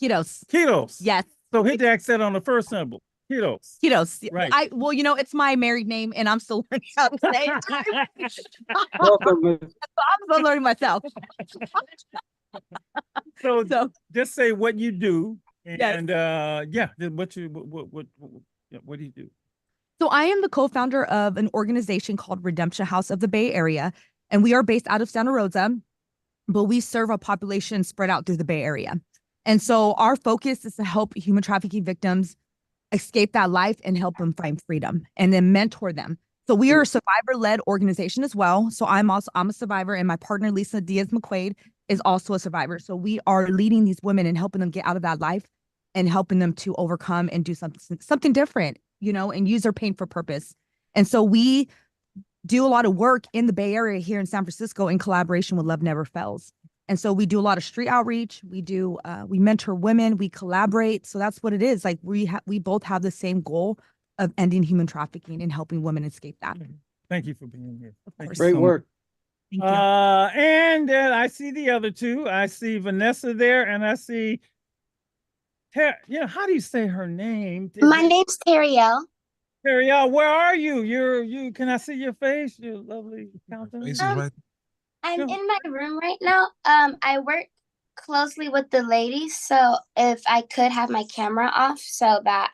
Ketos. Ketos. Yes. So hit the accent on the first syllable. Ketos. Ketos. Right. Well, it's my married name, and I'm still learning how to say it. Welcome. I'm still learning myself. So just say what you do, and yes. what do you do? So I am the co-founder of an organization called Redemption House of the Bay Area, and we are based out of Santa Rosa, but we serve a population spread out through the Bay Area. And so our focus is to help human trafficking victims escape that life and help them find freedom, and then mentor them. So we are a survivor-led organization as well. So I'm a survivor, and my partner Lisa Diaz-McQuaid is also a survivor. So we are leading these women and helping them get out of that life and helping them to overcome and do something different, and use their pain for purpose. And so we do a lot of work in the Bay Area here in San Francisco in collaboration with Love Never Fails. And so we do a lot of street outreach. We mentor women, we collaborate. So that's what it is. Like we both have the same goal of ending human trafficking and helping women escape that. Thank you for being here. Great work. Thank you. And I see the other two. I see Vanessa there, and I see how do you say her name? My name's Teriel. Teriel, where are you? You can I see your face? Your lovely countenance. I'm in my room right now. I work closely with the ladies, so if I could have my camera off so that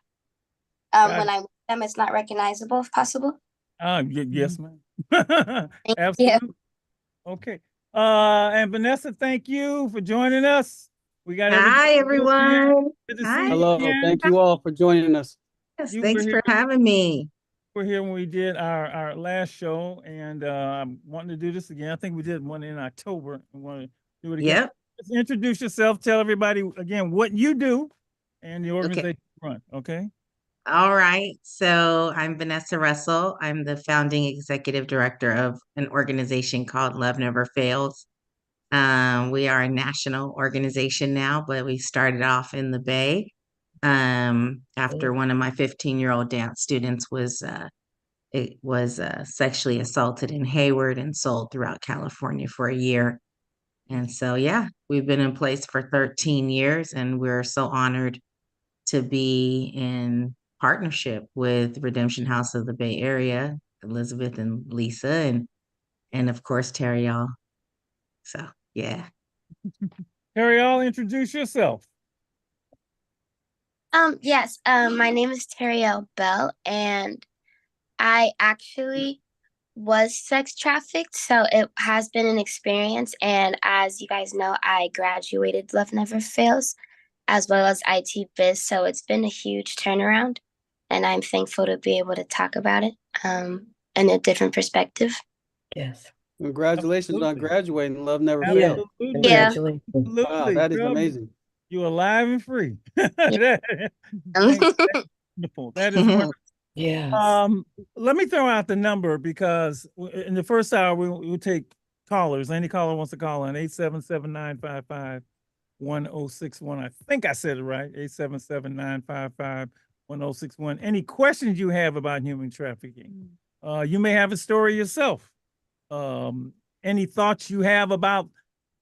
when I'm with them, it's not recognizable if possible. Yes, ma'am. Absolutely. Yeah. Okay. And Vanessa, thank you for joining us. We got Hi, everyone. Good to Hi. see Hello. you. Thank you all for joining us. Yes, thanks for having me. We're here when we did our last show, and I'm wanting to do this again. I think we did one in October. I want to do it again. Yep. Just introduce yourself. Tell everybody again what you do and the organization you run. Okay. All right. So I'm Vanessa Russell. I'm the founding executive director of an organization called Love Never Fails. We are a national organization now, but we started off in the Bay after one of my 15-year-old dance students was sexually assaulted in Hayward and sold throughout California for a year. And so, yeah, we've been in place for 13 years, and we're so honored to be in partnership with Redemption House of the Bay Area, Elizabeth and Lisa, and of course, Teriel. So, yeah. Teriel, introduce yourself. Yes, my name is Teriel Bell, and I actually was sex trafficked, so it has been an experience. And as you guys know, I graduated Love Never Fails, as well as IT Biz, so it's been a huge turnaround, and I'm thankful to be able to talk about it in a different perspective. Yes. Congratulations on graduating. Love never Yeah. failed. Yeah. Wow, that is amazing. You're alive and free. Yeah. That's wonderful. That is wonderful. Yeah. Let me throw out the number, because in the first hour we'll take callers. Any caller wants to call in 877-955-1061. I think I said it right. 877-955-1061. Any questions you have about human trafficking? You may have a story yourself. Any thoughts you have about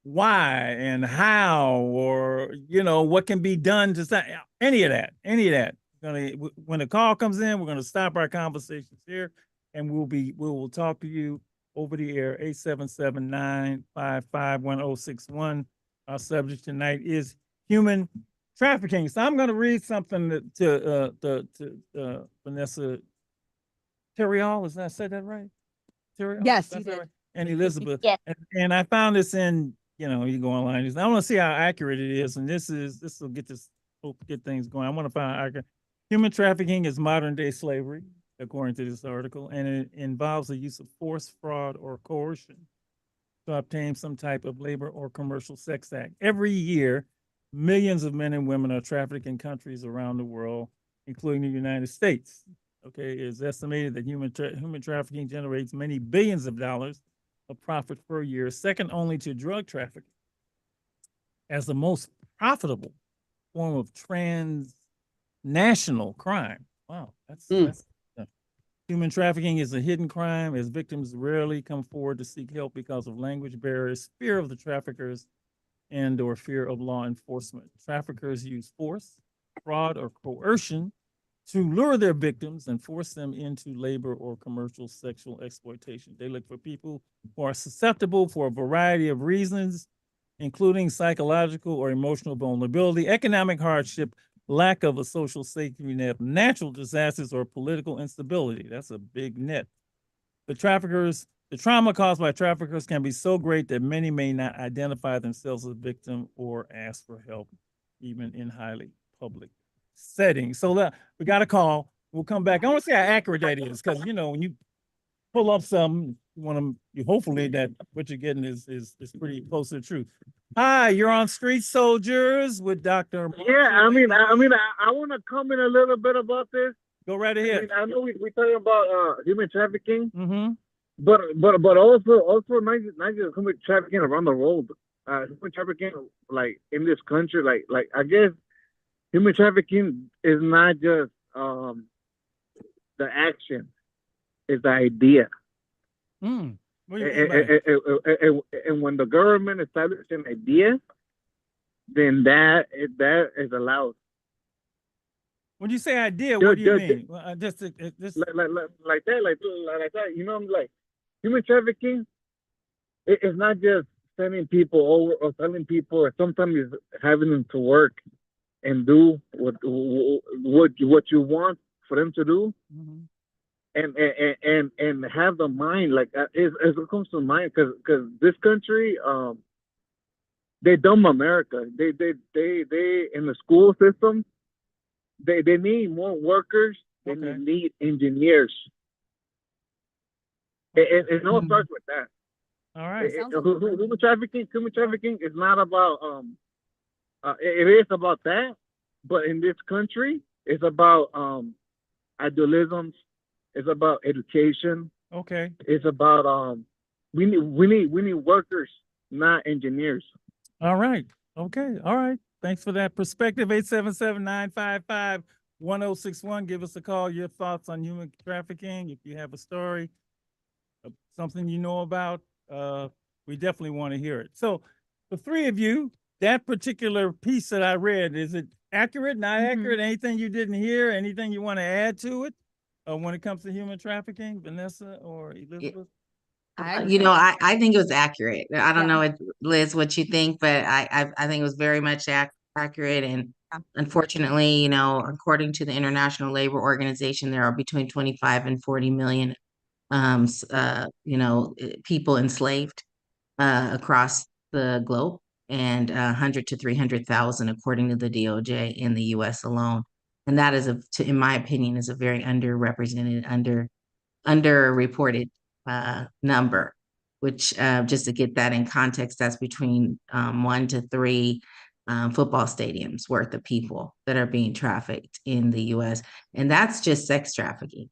why and how, or what can be done to stop any of that. When the call comes in, we're gonna stop our conversations here, and we will talk to you over the air. 877-955-1061. Our subject tonight is human trafficking. So I'm gonna read something to Vanessa Teriel. Is that, said that right? Teriel? Yes, That's you did. right. And Elizabeth. Yeah. And I found this in, you go online. I want to see how accurate it is. And this will get things going. I want to find out accurate. Human trafficking is modern day slavery, according to this article, and it involves the use of force, fraud, or coercion to obtain some type of labor or commercial sex act. Every year, millions of men and women are trafficked in countries around the world, including the United States. Okay, it's estimated that human trafficking generates many billions of dollars of profit per year, second only to drug trafficking, as the most profitable form of transnational crime. Wow, that's human trafficking is a hidden crime, as victims rarely come forward to seek help because of language barriers, fear of the traffickers, and or fear of law enforcement. Traffickers use force, fraud, or coercion to lure their victims and force them into labor or commercial sexual exploitation. They look for people who are susceptible for a variety of reasons, including psychological or emotional vulnerability, economic hardship, lack of a social safety net, natural disasters, or political instability. That's a big net. The trauma caused by traffickers can be so great that many may not identify themselves as a victim or ask for help, even in highly public settings. So we got a call. We'll come back. I want to see how accurate that is, because when you pull up something, hopefully that what you're getting is pretty close to the truth. Hi, you're on Street Soldiers with Dr. Yeah, I want to comment a little bit about this. Go right ahead. I know we're talking about human trafficking, Mm-hmm. but also not just human trafficking around the world. Human trafficking, like in this country, like I guess human trafficking is not just the action, it's the idea. What do you mean by it? And when the government establishes an idea, then that is allowed. When you say idea, what do you mean? Well, just like that. Like human trafficking. It's not just sending people over or selling people, or sometimes it's having them to work and do what you want for them to do. Mm-hmm. And have the mind, like it comes to mind, because this country, they dumb America. They in the school system, they need more workers than they need engineers. It all starts with that. All right. Human trafficking is not about it is about that, but in this country, it's about idealisms. It's about education. Okay. It's about we need workers, not engineers. All right. Okay. All right. Thanks for that perspective. 877-955-1061. Give us a call. Your thoughts on human trafficking. If you have a story, something you know about, we definitely want to hear it. So the three of you, that particular piece that I read, is it accurate, not accurate? Anything you didn't hear? Anything you want to add to it when it comes to human trafficking, Vanessa or Elizabeth? I think it was accurate. I don't know, Liz, what you think, but I think it was very much accurate. And unfortunately, according to the International Labor Organization, there are between 25 and 40 million, people enslaved across the globe, and 100 to 300,000 according to the DOJ in the U.S. alone. And that is, in my opinion, is a very underrepresented, underreported number, which just to get that in context, that's between 1 to 3 football stadiums worth of people that are being trafficked in the U.S. And that's just sex trafficking.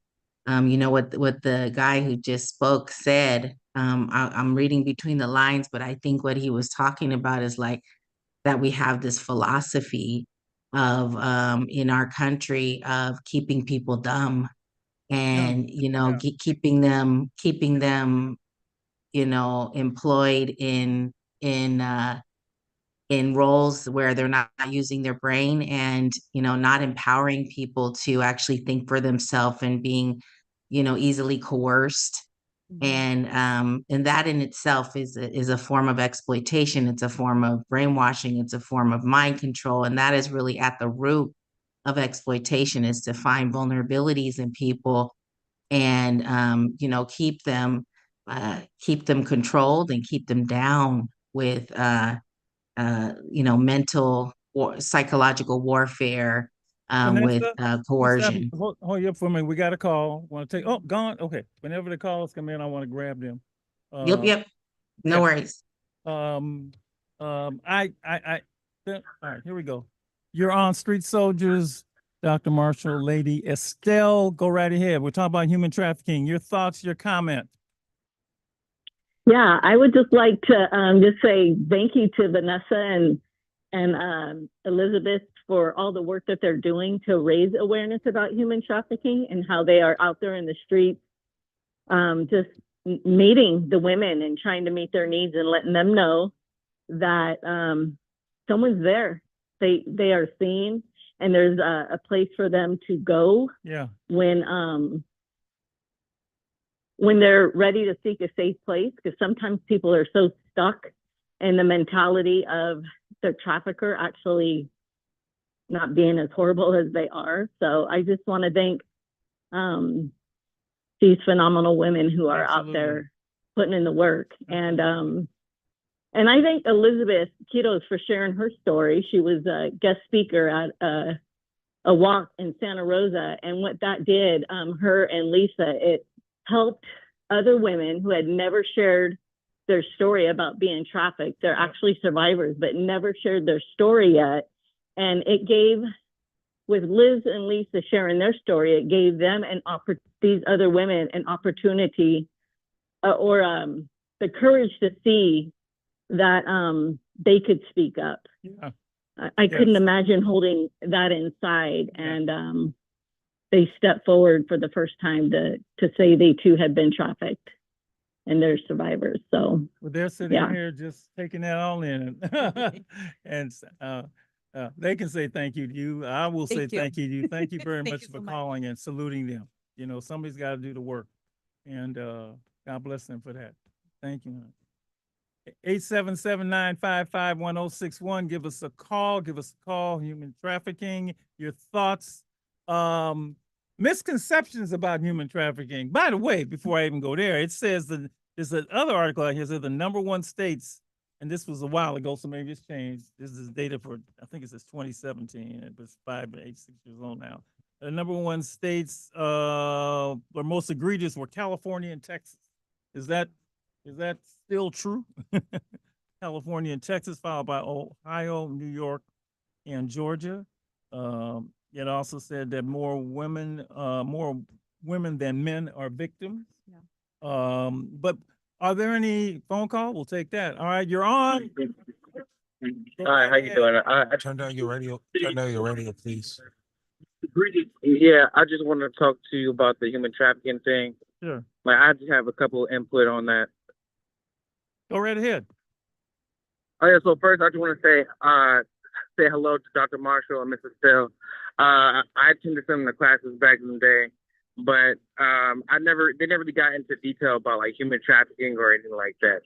What the guy who just spoke said, I'm reading between the lines, but I think what he was talking about is like that we have this philosophy of in our country of keeping people dumb and keeping them employed in roles where they're not using their brain, and not empowering people to actually think for themselves, and being easily coerced. And that in itself is a form of exploitation. It's a form of brainwashing. It's a form of mind control. And that is really at the root of exploitation, is to find vulnerabilities in people and keep them controlled and keep them down with mental or psychological warfare, with coercion. Hold you up for a minute. We got a call. Want to take? Oh, gone. Okay. Whenever the calls come in, I want to grab them. Yep. No worries. All right. Here we go. You're on Street Soldiers, Dr. Marshall, Lady Estelle. Go right ahead. We're talking about human trafficking. Your thoughts, your comment. Yeah, I would just like to just say thank you to Vanessa and Elizabeth for all the work that they're doing to raise awareness about human trafficking, and how they are out there in the streets, just meeting the women and trying to meet their needs and letting them know that someone's there. They are seen, and there's a place for them to go when they're ready to seek a safe place, because sometimes people are so stuck in the mentality of the trafficker actually not being as horrible as they are. So I just want to thank these phenomenal women who are out there putting in the work. And I thank Elizabeth Quitos for sharing her story. She was a guest speaker at a walk in Santa Rosa. And what that did, her and Lisa, it helped other women who had never shared their story about being trafficked. They're actually survivors, but never shared their story yet. And it gave, with Liz and Lisa sharing their story, it gave them these other women an opportunity or the courage to see that they could speak up. Yeah. I couldn't imagine holding that inside. And they stepped forward for the first time to say they too had been trafficked and they're survivors. So they're sitting here just taking that all in. And they can say thank you to you. I will say thank you to you. Thank you very much for calling and saluting them. You know, somebody's got to do the work, and God bless them for that. Thank you. 877-955-1061. Give us a call. Human trafficking, your thoughts, misconceptions about human trafficking. By the way, before I even go there, it says that there's another article out here that the #1 states, and this was a while ago, so maybe it's changed. This is data for, I think it says 2017. It was 6 years old now. The #1 states were most egregious were California and Texas. Is that still true? California and Texas, followed by Ohio, New York, and Georgia. It also said that more women than men are victims. Yeah. But are there any phone call? We'll take that. All right, you're on. Hi, how you doing? Turn down your radio. Turn down your radio, please. Yeah, I just want to talk to you about the human trafficking thing. Sure. Like, I just have a couple of input on that. Go right ahead. Oh yeah, so first I just want to say hello to Dr. Marshall and Mrs. Phil. I attended some of the classes back in the day, but they never really got into detail about like human trafficking or anything like that.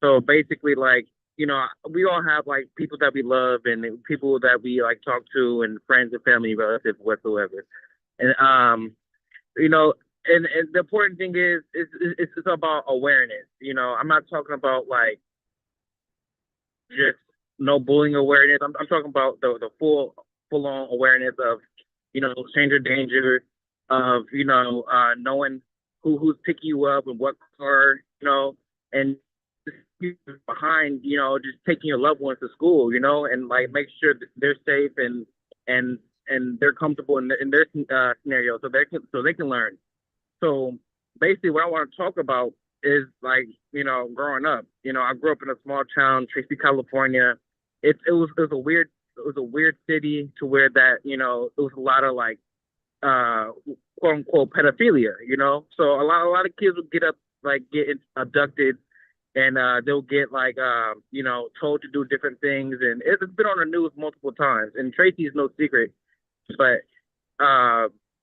So basically, like, you know, we all have like people that we love and people that we like talk to and friends and family, relatives, whatsoever. And you know, and the important thing is it's about awareness. You know, I'm not talking about like just no bullying awareness. I'm talking about the full on awareness of, you know, stranger danger, of, you know, knowing who's picking you up and what car, you know, and behind, you know, just taking your loved ones to school, you know, and like make sure that they're safe and they're comfortable in their scenario, so they can learn. So basically, what I want to talk about is like, you know, growing up. You know, I grew up in a small town, Tracy, California. It was a weird city to where that, you know, it was a lot of like quote unquote pedophilia. You know, so a lot of kids would get abducted, and they'll get like you know, told to do different things, and it's been on the news multiple times. And Tracy is no secret, but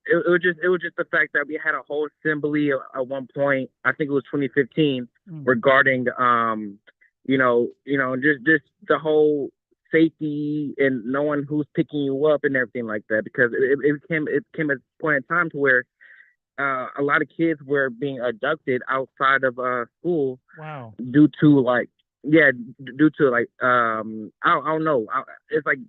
it was just the fact that we had a whole assembly at one point. I think it was 2015 regarding you know just the whole safety and knowing who's picking you up and everything like that, because it became a point in time to where a lot of kids were being abducted outside of school. Wow. Due to like I don't know. It's like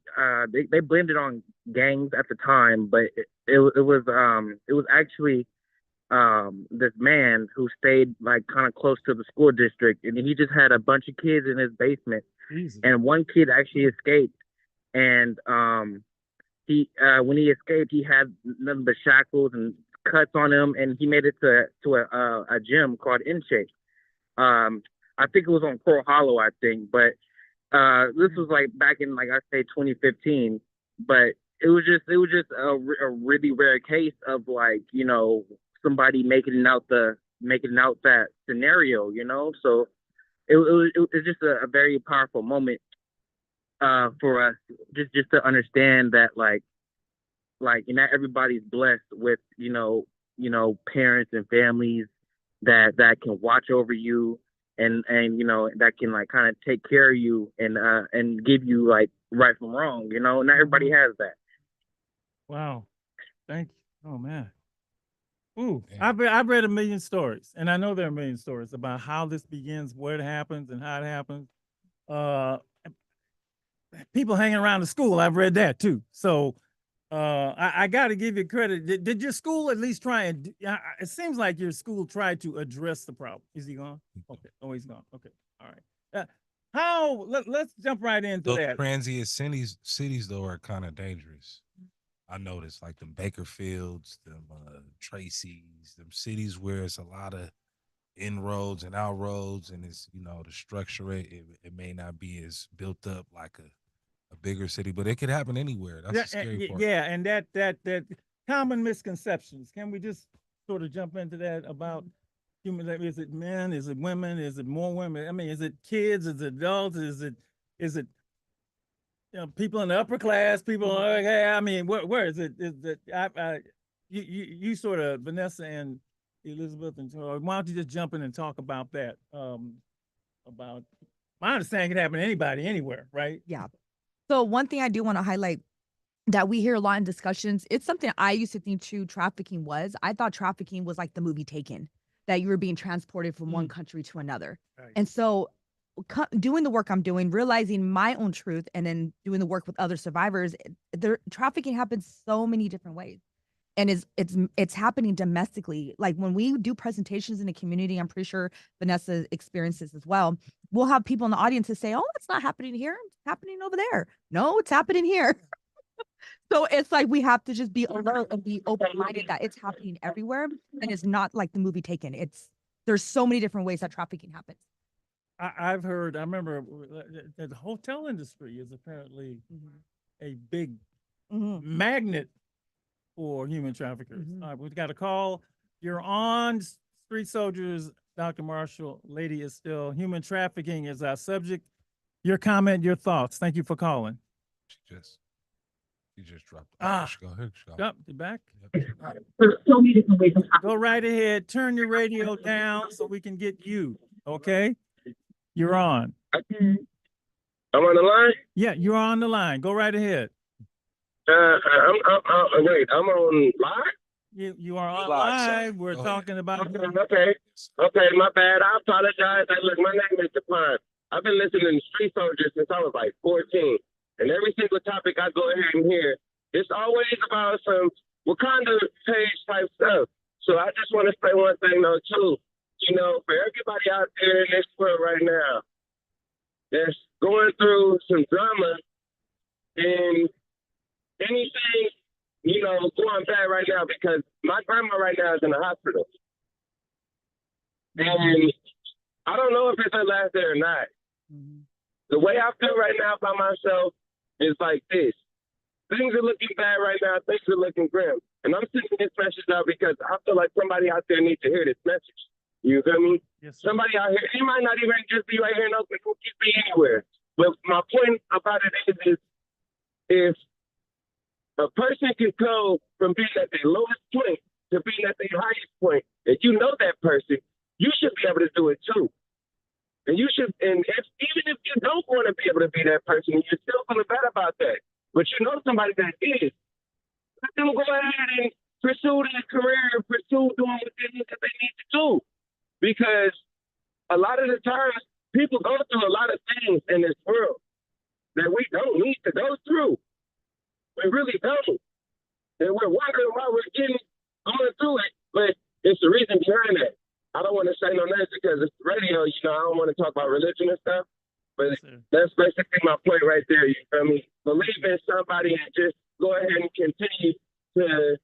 they blamed it on gangs at the time, but it was actually this man who stayed like kind of close to the school district, and he just had a bunch of kids in his basement. Jesus. And one kid actually escaped, and he when he escaped, he had nothing but shackles and cuts on him, and he made it to a gym called InShape. I think it was on Coral Hollow, I think, but this was like back in, like I say, 2015. But it was just a really rare case of, like, you know, somebody making out that scenario, you know. So it was just a very powerful moment for us, just to understand that not everybody's blessed with parents and families that can watch over you and that can like kind of take care of you and give you like right from wrong. Not everybody has that. Wow. Thank you. Oh man. Ooh, Yeah. I've read a million stories, and I know there are a million stories about how this begins, where it happens, and how it happens. People hanging around the school, I've read that too. So I got to give you credit. Did your school at least try and? It seems like your school tried to address the problem. Is he gone? Okay. Oh, he's gone. Okay. All right. Let's jump right into Those that. transient cities though are kind of dangerous. I noticed like them Bakerfields, them Tracy's, them cities where it's a lot of inroads and outroads, and it's the structure it may not be as built up like a bigger city, but it could happen anywhere. That's the scary part. Yeah, and that common misconceptions. Can we just sort of jump into that about human? Is it men? Is it women? Is it more women? I mean, is it kids? Is it adults? Is it people in the upper class? People? I mean, where is it? Is it? You sort of Vanessa and Elizabeth and Troy. Why don't you just jump in and talk about that? About my understanding can happen to anybody, anywhere, right? Yeah. So one thing I do want to highlight that we hear a lot in discussions, it's something I used to think true trafficking was. I thought trafficking was like the movie Taken, that you were being transported from one country to another. Right. And so doing the work I'm doing, realizing my own truth, and then doing the work with other survivors, trafficking happens so many different ways. And it's happening domestically. Like when we do presentations in the community, I'm pretty sure Vanessa experiences as well. We'll have people in the audience to say, "Oh, it's not happening here. It's happening over there." No, it's happening here. So it's like we have to just be alert and be open-minded that it's happening everywhere, and it's not like the movie Taken. There's so many different ways that trafficking happens. I've heard. I remember the hotel industry is apparently a big magnet for human traffickers. All right, we've got a call. You're on Street Soldiers, Dr. Marshall, Lady Estelle. Human trafficking is our subject. Your comment, your thoughts. Thank you for calling. She just dropped. She go ahead. Yep, you back? Yep. There's so many different ways. Go right ahead. Turn your radio down so we can get you. Okay? You're on. I'm on the line. Yeah, you're on the line. Go right ahead. Wait, I'm on live? You are on Live, live. We're talking about. Okay, my bad. I apologize. Look, my name is Japon. I've been listening to Street Soldiers since I was like 14. And every single topic I go ahead and hear, it's always about some Wakanda page type stuff. So I just want to say one thing though too. For everybody out there in this world right now that's going through some drama and anything, going bad right now, because my grandma right now is in the hospital. And I don't know if it's her last day or not. The way I feel right now by myself is like this. Things are looking bad right now. Things are looking grim. And I'm sending this message out because I feel like somebody out there needs to hear this message. You feel me? Yes, somebody out here, it might not even just be right here in Oakland. It could be anywhere. But my point about it is if a person can go from being at their lowest point to being at their highest point, and you know that person, you should be able to do it too. And you should, and even if you don't want to be able to be that person, you're still feeling bad about that. But you know somebody that is. Let them go ahead and pursue their career and pursue doing what they need to do. Because a lot of the times, people go through a lot of things in this world that we don't need to go through. We really don't. And we're wondering why we're going through it, but it's the reason behind it. I don't want to say no names because it's radio, I don't want to talk about religion and stuff, but that's basically my point right there, you feel me? Believe in somebody and just go ahead and continue to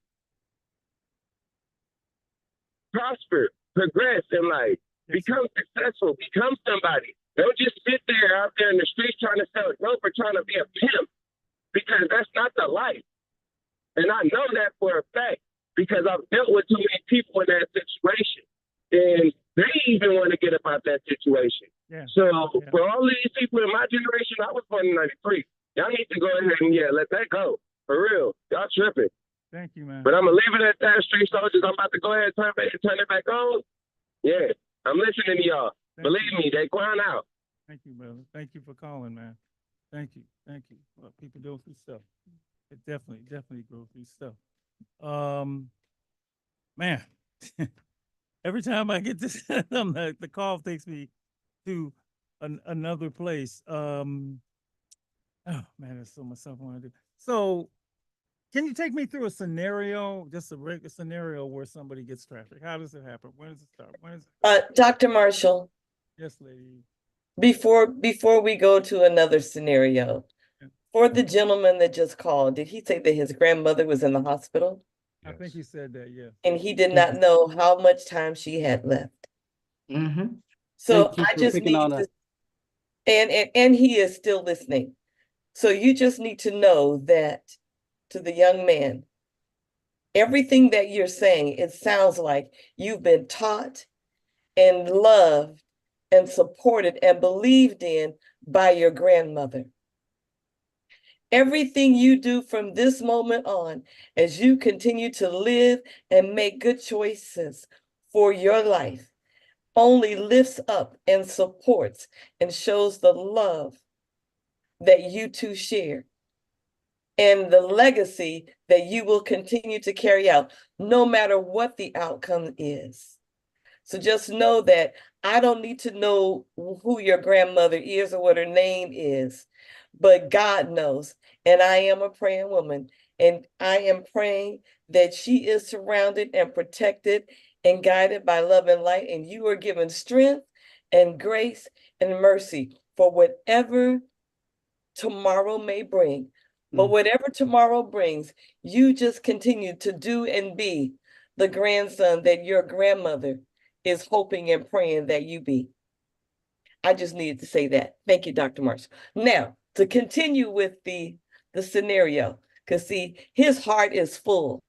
prosper, progress in life, become successful, become somebody. Don't just sit there out there in the streets trying to sell dope or trying to be a pimp, because that's not the life. And I know that for a fact because I've dealt with too many people in that situation. And they even want to get up out that situation. Yeah. So Yeah. for all these people in my generation, I was born in '93. Y'all need to go ahead and let that go. For real. Y'all tripping. Thank you, man. But I'm gonna leave it at that, Street Soldiers. I'm about to go ahead and turn it back on. Yeah. I'm listening to y'all. Believe me, they crying out. Thank you, brother. Thank you for calling, man. Thank you. Thank you. Well, people go through stuff. It definitely go through stuff. Man, every time I get this, the call takes me to another place. Oh man, there's so much stuff I want to do. So, can you take me through a scenario, just a regular scenario where somebody gets trafficked? How does it happen? When does it start? When is it? Dr. Marshall, Yes, lady. before we go to another scenario, for the gentleman that just called, did he say that his grandmother was in the hospital? I think he said that, yeah. And he did not know how much time she had left. Mm-hmm. So I just need to, and he is still listening. So you just need to know that to the young man, everything that you're saying, it sounds like you've been taught and loved and supported and believed in by your grandmother. Everything you do from this moment on, as you continue to live and make good choices for your life, only lifts up and supports and shows the love that you two share and the legacy that you will continue to carry out, no matter what the outcome is. So just know that I don't need to know who your grandmother is or what her name is, but God knows. And I am a praying woman, and I am praying that she is surrounded and protected and guided by love and light, and you are given strength and grace and mercy for whatever tomorrow may bring. But whatever tomorrow brings, you just continue to do and be the grandson that your grandmother is hoping and praying that you be. I just needed to say that. Thank you, Dr. Marshall. Now, to continue with the scenario, because see, his heart is full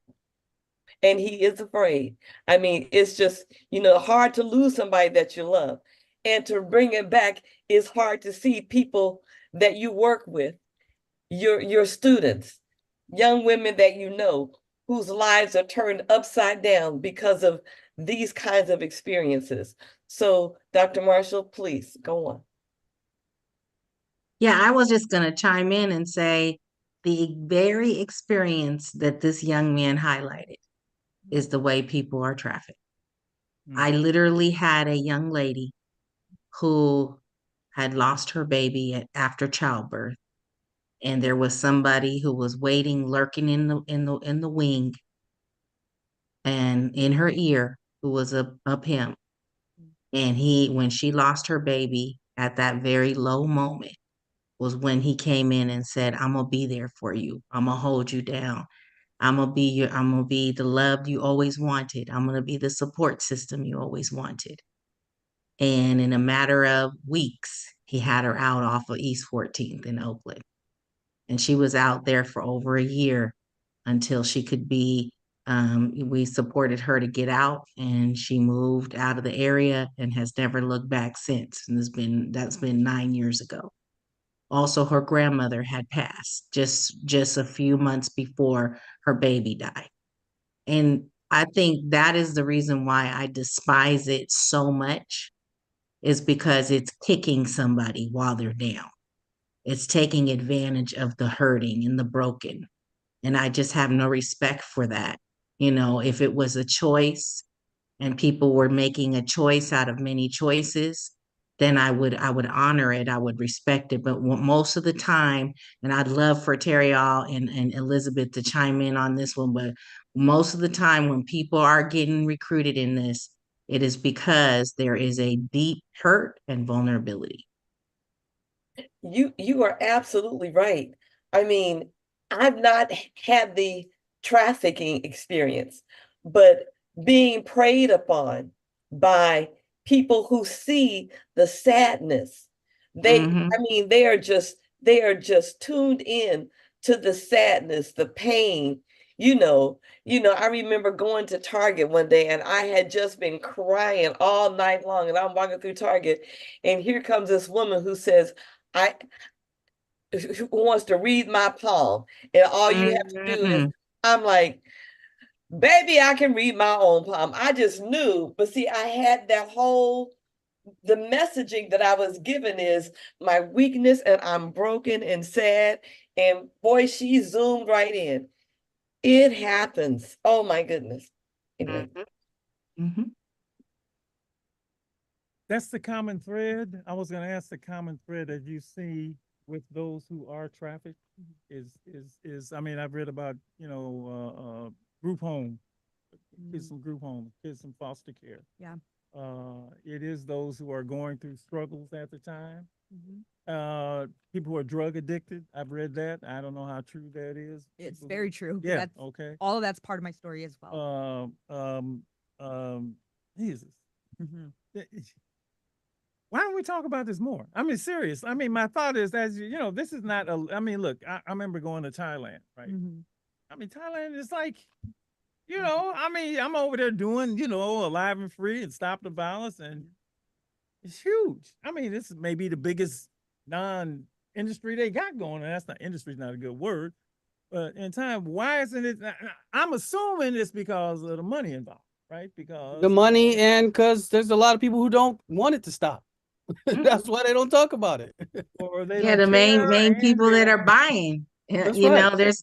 and he is afraid. I mean, it's just, hard to lose somebody that you love. And to bring it back is hard to see people that you work with, your students, young women that you know, whose lives are turned upside down because of these kinds of experiences. So, Dr. Marshall, please go on. Yeah, I was just going to chime in and say the very experience that this young man highlighted is the way people are trafficked. I literally had a young lady who had lost her baby after childbirth, and there was somebody who was waiting, lurking in the wing and in her ear, who was a pimp. And when she lost her baby at that very low moment was when he came in and said, I'm gonna be there for you. I'm gonna hold you down. I'm gonna be the love you always wanted. I'm gonna be the support system you always wanted. And in a matter of weeks, he had her out off of East 14th in Oakland. And she was out there for over a year until she could be, we supported her to get out, and she moved out of the area and has never looked back since. And that's been 9 years ago. Also, her grandmother had passed just a few months before her baby died. And I think that is the reason why I despise it so much, is because it's kicking somebody while they're down. It's taking advantage of the hurting and the broken. And I just have no respect for that. If it was a choice and people were making a choice out of many choices, then I would honor it. I would respect it. But most of the time, and I'd love for Terry-All and Elizabeth to chime in on this one, but most of the time when people are getting recruited in this, it is because there is a deep hurt and vulnerability. You are absolutely right. I mean, I've not had the trafficking experience, but being preyed upon by people who see the sadness. I mean, they are just tuned in to the sadness, the pain, I remember going to Target one day and I had just been crying all night long, and I'm walking through Target and here comes this woman who says, who wants to read my palm, and all you have to do is, I'm like, baby, I can read my own palm. I just knew, but see, I had the messaging that I was given is my weakness and I'm broken and sad. And boy, she zoomed right in. It happens. Oh my goodness. Anyway. That's the common thread. I was going to ask the common thread that you see with those who are trafficked is, I mean, I've read about, group home, kids from group home, kids from foster care. Yeah. It is those who are going through struggles at the time. People who are drug addicted. I've read that. I don't know how true that is. It's very true. Yeah. That's, okay. all of that's part of my story as well. Jesus. Why don't we talk about this more? I mean, serious. I mean, my thought is, as this is not I mean, look, I remember going to Thailand, right? I mean, Thailand is like, I mean, I'm over there doing, Alive and Free and Stop the Violence, and it's huge. I mean, this may be the biggest non-industry they got going, and that's not, industry's not a good word, but in time, why isn't it? I'm assuming it's because of the money involved, right? Because the money, and because there's a lot of people who don't want it to stop. That's why they don't talk about it. Or they Yeah, the main people that are buying. That's You know, right.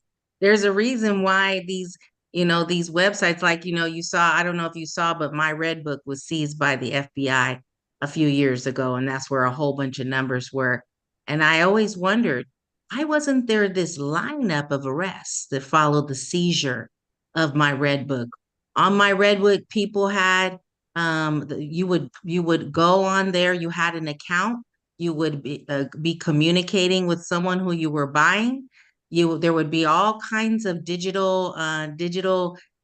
there's a reason why these websites, like, you saw, I don't know if you saw, but my Red Book was seized by the FBI a few years ago, and that's where a whole bunch of numbers were. And I always wondered, why wasn't there this lineup of arrests that followed the seizure of my Red Book? On my Red Book, people had you would go on there, you had an account, you would be communicating with someone who you were buying. There would be all kinds of digital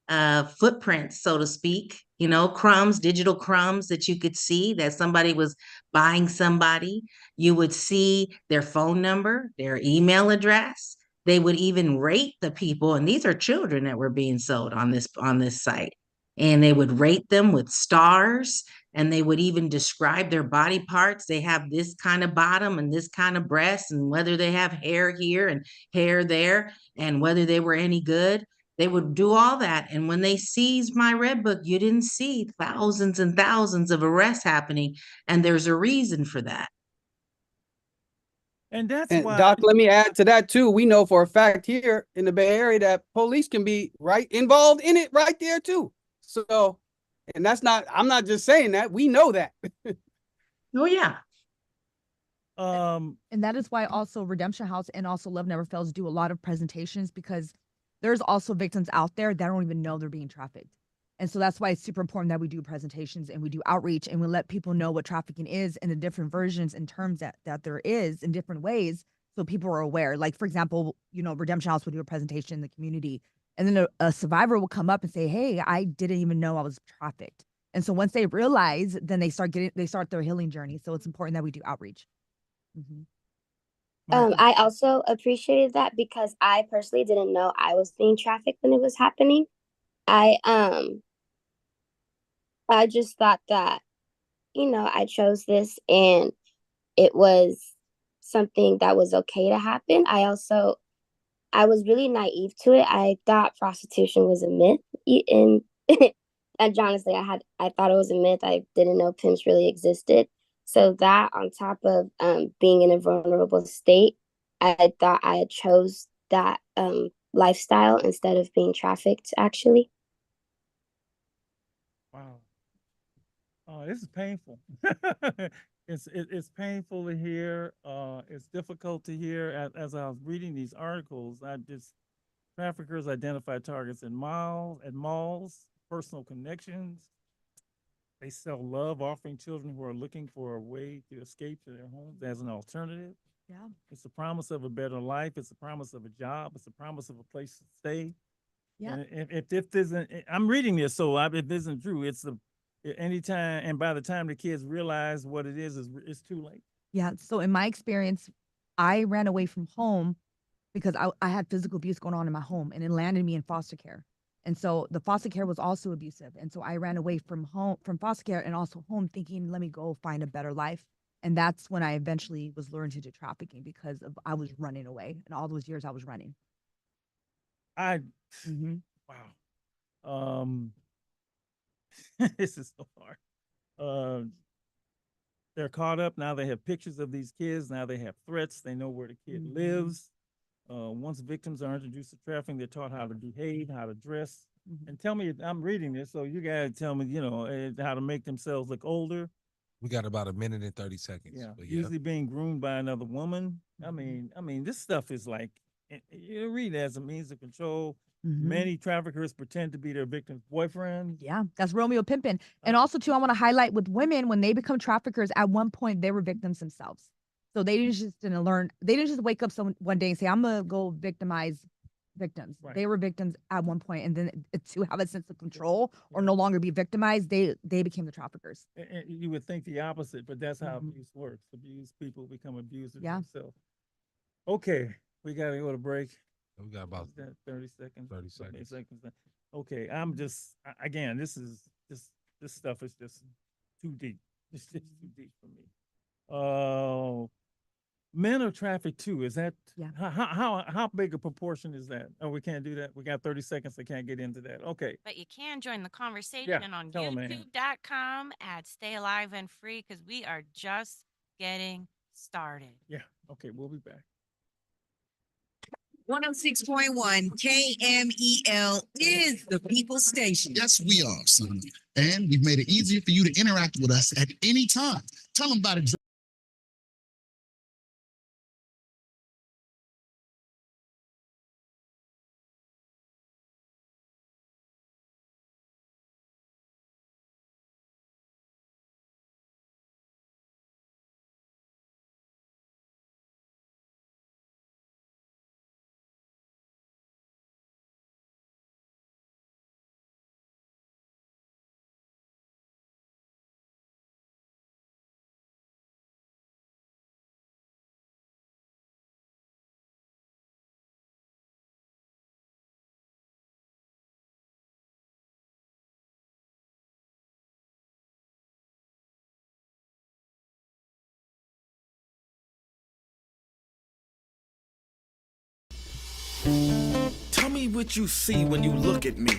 footprints, so to speak, digital crumbs that you could see that somebody was buying somebody. You would see their phone number, their email address. They would even rate the people, and these are children that were being sold on this site. And they would rate them with stars, and they would even describe their body parts. They have this kind of bottom and this kind of breast, and whether they have hair here and hair there, and whether they were any good. They would do all that. And when they seized my Red Book, you didn't see thousands and thousands of arrests happening. And there's a reason for that. And that's why, Doc, let me add to that too. We know for a fact here in the Bay Area that police can be involved in it right there too. So, and I'm not just saying that, we know that. Oh yeah. And that is why also Redemption House and also Love Never Fails do a lot of presentations, because there's also victims out there that don't even know they're being trafficked. And so that's why it's super important that we do presentations and we do outreach and we let people know what trafficking is and the different versions and terms that there is in different ways, so people are aware. Like, for example, Redemption House will do a presentation in the community, and then a survivor will come up and say, hey, I didn't even know I was trafficked. And so once they realize, then they start their healing journey. So it's important that we do outreach. I also appreciated that because I personally didn't know I was being trafficked when it was happening. I just thought that, I chose this and it was something that was okay to happen. I was really naive to it. I thought prostitution was a myth, and and honestly, I thought it was a myth. I didn't know pimps really existed. So that, on top of being in a vulnerable state, I thought I chose that lifestyle instead of being trafficked, actually. Wow. Oh, this is painful. It's painful to hear. It's difficult to hear. As I was reading these articles, traffickers identify targets in malls, personal connections. They sell love, offering children who are looking for a way to escape to their homes as an alternative. Yeah. It's the promise of a better life. It's the promise of a job. It's the promise of a place to stay. Yeah. And if this isn't, I'm reading this, so if it isn't true, it's anytime, and by the time the kids realize what it is, it's too late. Yeah. So in my experience, I ran away from home because I had physical abuse going on in my home, and it landed me in foster care. And so the foster care was also abusive. And so I ran away from home, from foster care and also home, thinking, let me go find a better life. And that's when I eventually was lured into trafficking because of I was running away. And all those years I was running. I Mhm. wow. This is so hard. They're caught up now. They have pictures of these kids. Now they have threats. They know where the kid lives. Once victims are introduced to trafficking, they're taught how to behave, how to dress. And tell me, I'm reading this, so you gotta tell me, how to make themselves look older. We got about 1 minute and 30 seconds. Yeah, But usually being groomed by another woman. I mean, this stuff is like you read it as a means of control. Many traffickers pretend to be their victim's boyfriend. Yeah, that's Romeo pimping. And also, too, I want to highlight with women, when they become traffickers, at one point they were victims themselves. So they didn't learn. They didn't just wake up one day and say, "I'm gonna go victimize victims." Right. They were victims at one point, and then to have a sense of control or no longer be victimized, they became the traffickers. And you would think the opposite, but that's how abuse works. Abused people become abusers Yeah. themselves. Okay, we gotta go to break. We got about Is that 30 seconds? 30 seconds. Okay, I'm just again, this stuff is just too deep. It's just too deep for me. Men are trafficked too. Is that Yeah. how big a proportion is that? Oh, we can't do that. We got 30 seconds. I can't get into that. Okay. But you can join the conversation on tell 'em, man. youtube.com at Stay Alive and Free, because we are just getting started. Yeah. Okay, we'll be back. 106.1 KMEL is the People's Station. Yes, we are, son. And we've made it easier for you to interact with us at any time. Tell them about it. Tell me what you see when you look at me.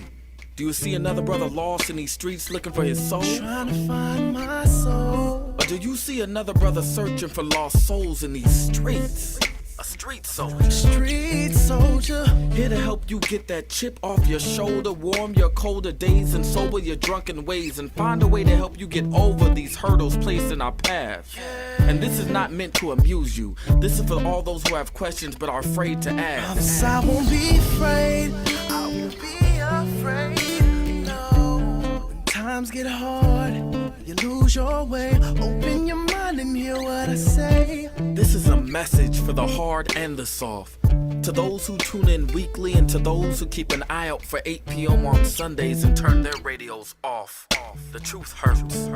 Do you see another brother lost in these streets looking for his soul? Trying to find my soul. Or do you see another brother searching for lost souls in these streets? A street soldier. Street soldier. Here to help you get that chip off your shoulder, warm your colder days and sober your drunken ways, and find a way to help you get over these hurdles placed in our path. And this is not meant to amuse you. This is for all those who have questions but are afraid to ask. I won't be afraid. I won't be afraid. No. When times get hard, you lose your way. Open your mind and hear what I say. This is a message for the hard and the soft. To those who tune in weekly and to those who keep an eye out for 8 p.m. on Sundays and turn their radios off. The truth hurts.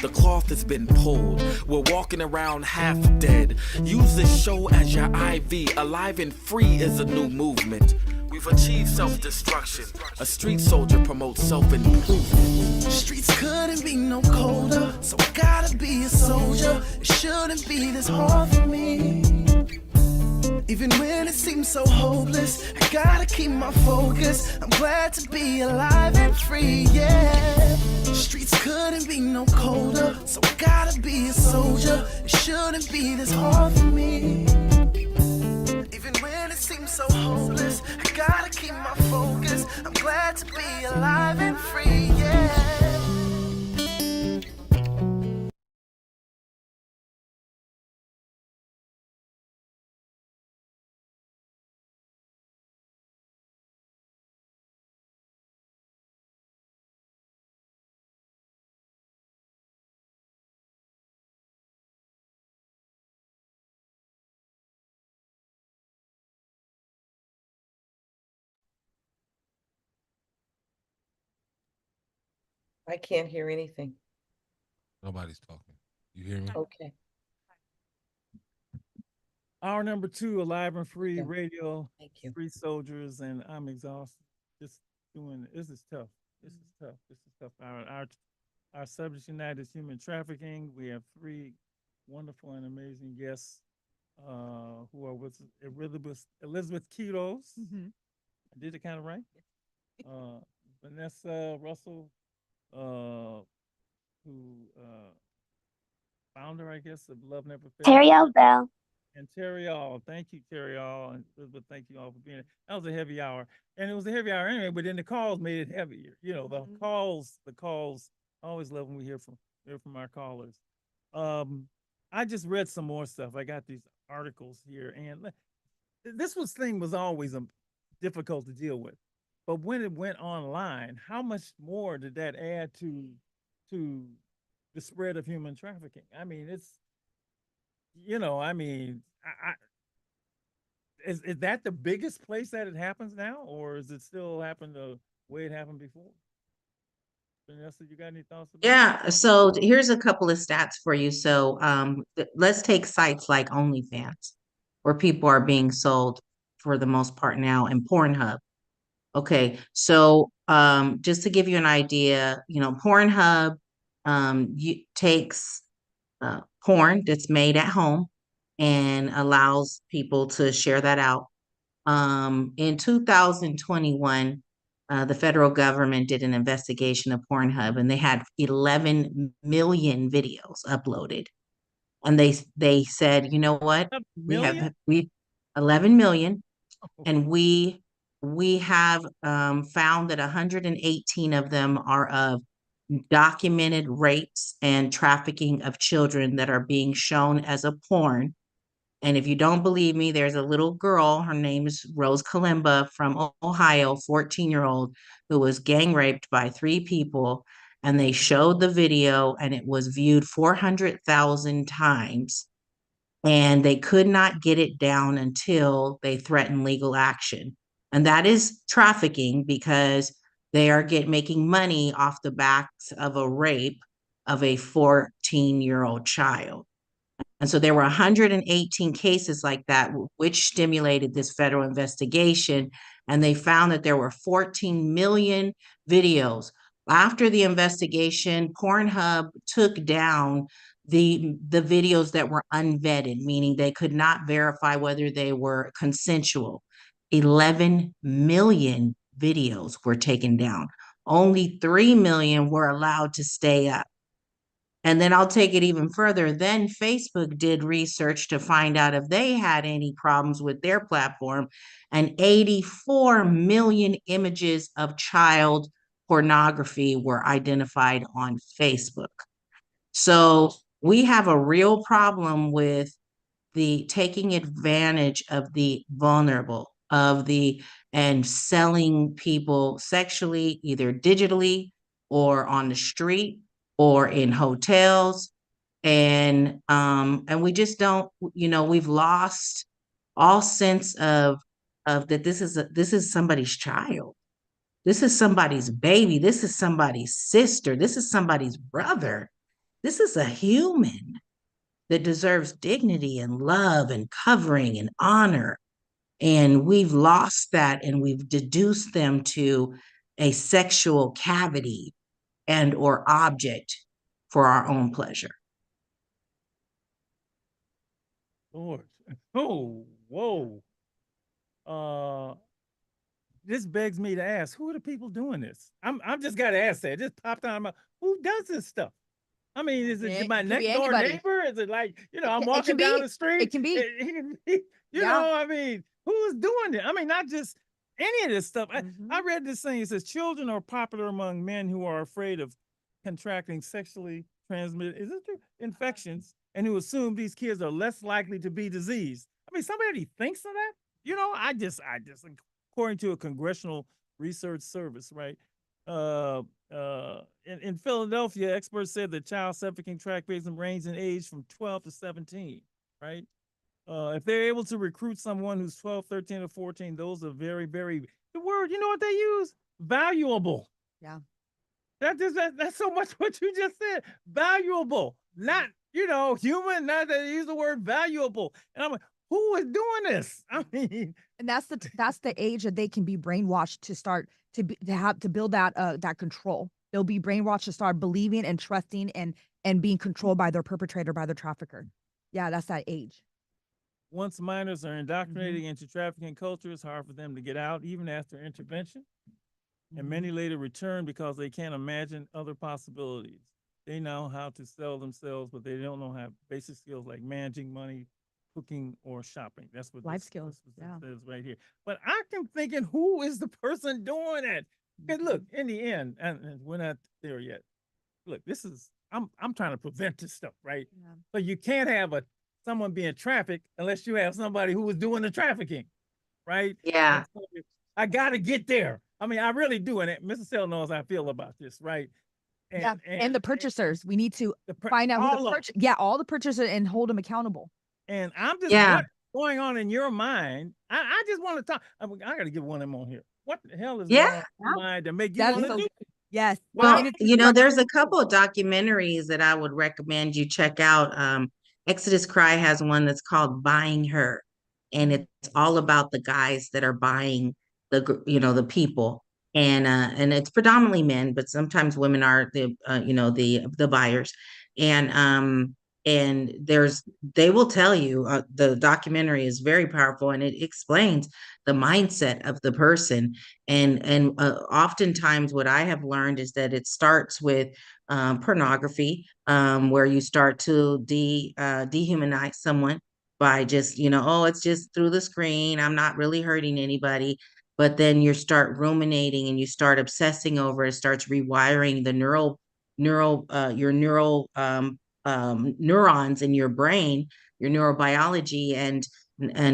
The cloth has been pulled. We're walking around half dead. Use this show as your IV. Alive and Free is a new movement. We've achieved self-destruction. A street soldier promotes self-improvement. Streets couldn't be no colder, so I gotta be a soldier. It shouldn't be this hard for me. Even when it seems so hopeless, I gotta keep my focus. I'm glad to be alive and free, yeah. Streets couldn't be no colder, so I gotta be a soldier. It shouldn't be this hard for me. Even when it seems so hopeless, I gotta keep my focus. I'm glad to be alive and free, yeah. I can't hear anything. Nobody's talking. You hear me? Okay. Hour number 2, Alive and Free Yeah. Radio, Thank you. Free Soldiers, and I'm exhausted. Just doing it. This is tough. This is tough. This is tough. Our subject tonight is human trafficking. We have 3 wonderful and amazing guests who are with Elizabeth Quiros. I did it kind of right. Vanessa Russell, who founder, I guess, of Love Never Fails. Teriel Bell. And Terry All. Thank you, Terry All. And Elizabeth, thank you all for being here. That was a heavy hour. And it was a heavy hour anyway, but then the calls made it heavier. You know, the calls, I always love when we hear from our callers. I just read some more stuff. I got these articles here, and this thing was always difficult to deal with. But when it went online, how much more did that add to the spread of human trafficking? I mean, it's, is that the biggest place that it happens now, or is it still happen the way it happened before? Vanessa, you got any thoughts about Yeah, so here's a couple of stats for you. So let's take sites like OnlyFans, where people are being sold for the most part now, and Pornhub. Okay, so just to give you an idea, Pornhub takes porn that's made at home and allows people to share that out. In 2021, the federal government did an investigation of Pornhub, and they had 11 million videos uploaded. And they said, you know what? We 11 million, and we have found that 118 of them are of documented rapes and trafficking of children that are being shown as a porn. And if you don't believe me, there's a little girl, her name is Rose Kalimba from Ohio, 14-year-old, who was gang raped by 3 people. And they showed the video, and it was viewed 400,000 times. And they could not get it down until they threatened legal action. And that is trafficking, because they are making money off the backs of a rape of a 14-year-old child. And so there were 118 cases like that, which stimulated this federal investigation. And they found that there were 14 million videos. After the investigation, Pornhub took down the videos that were unvetted, meaning they could not verify whether they were consensual. 11 million videos were taken down. Only 3 million were allowed to stay up. And then I'll take it even further. Then Facebook did research to find out if they had any problems with their platform, and 84 million images of child pornography were identified on Facebook. So we have a real problem with the taking advantage of the vulnerable, and selling people sexually, either digitally or on the street or in hotels. And we just don't, we've lost all sense of that this is somebody's child. This is somebody's baby. This is somebody's sister. This is somebody's brother. This is a human that deserves dignity and love and covering and honor. And we've lost that, and we've deduced them to a sexual cavity and or object for our own pleasure. Lord. Oh, whoa. This begs me to ask, who are the people doing this? I'm just gotta ask that. It just popped out of my, who does this stuff? I mean, is it my next door neighbor? Is it like, I'm walking down the street? It can be. I mean, who's doing it? I mean, not just any of this stuff. I read this thing. It says children are popular among men who are afraid of contracting sexually transmitted infections, and who assume these kids are less likely to be diseased. I mean, somebody thinks of that? I just, according to a congressional research service, right? In Philadelphia, experts said that child trafficking track victims range in age from 12 to 17, right? If they're able to recruit someone who's 12, 13, or 14, those are very, very, the word, you know what they use? Valuable. Yeah. That's so much what you just said. Valuable, not, human, not that they use the word valuable. And I'm like, who is doing this? I mean, And that's the age that they can be brainwashed to start to build that control. They'll be brainwashed to start believing and trusting and being controlled by their perpetrator, by their trafficker. Yeah, that's that age. once minors are indoctrinated into trafficking culture, it's hard for them to get out, even after intervention. And many later return because they can't imagine other possibilities. They know how to sell themselves, but they don't know how basic skills like managing money, cooking, or shopping. That's what Life this, skills. this Yeah. says right here. But I'm thinking, who is the person doing it? Because look, in the end, and we're not there yet. Look, this is I'm trying to prevent this stuff, right? Yeah. But you can't have someone being trafficked unless you have somebody who was doing the trafficking, right? Yeah. And so I got to get there. I mean, I really do, and Mrs. Sell knows how I feel about this, right? And the purchasers, we need to find out all who of the yeah, all the purchasers and hold them accountable. And I'm just Yeah. what going on in your mind. I just want to talk. I got to get one of them on here. What the hell is Yeah. going on in your mind to make you That's want to so do? good. Yes. Well, And you know, there's a couple of documentaries that I would recommend you check out. Exodus Cry has one that's called Buying Her, and it's all about the guys that are buying the people, and it's predominantly men, but sometimes women are the buyers, and they will tell you the documentary is very powerful and it explains the mindset of the person and oftentimes what I have learned is that it starts with pornography, where you start to dehumanize someone by just, oh, it's just through the screen. I'm not really hurting anybody. But then you start ruminating and you start obsessing over it. It starts rewiring the your neural neurons in your brain, your neurobiology and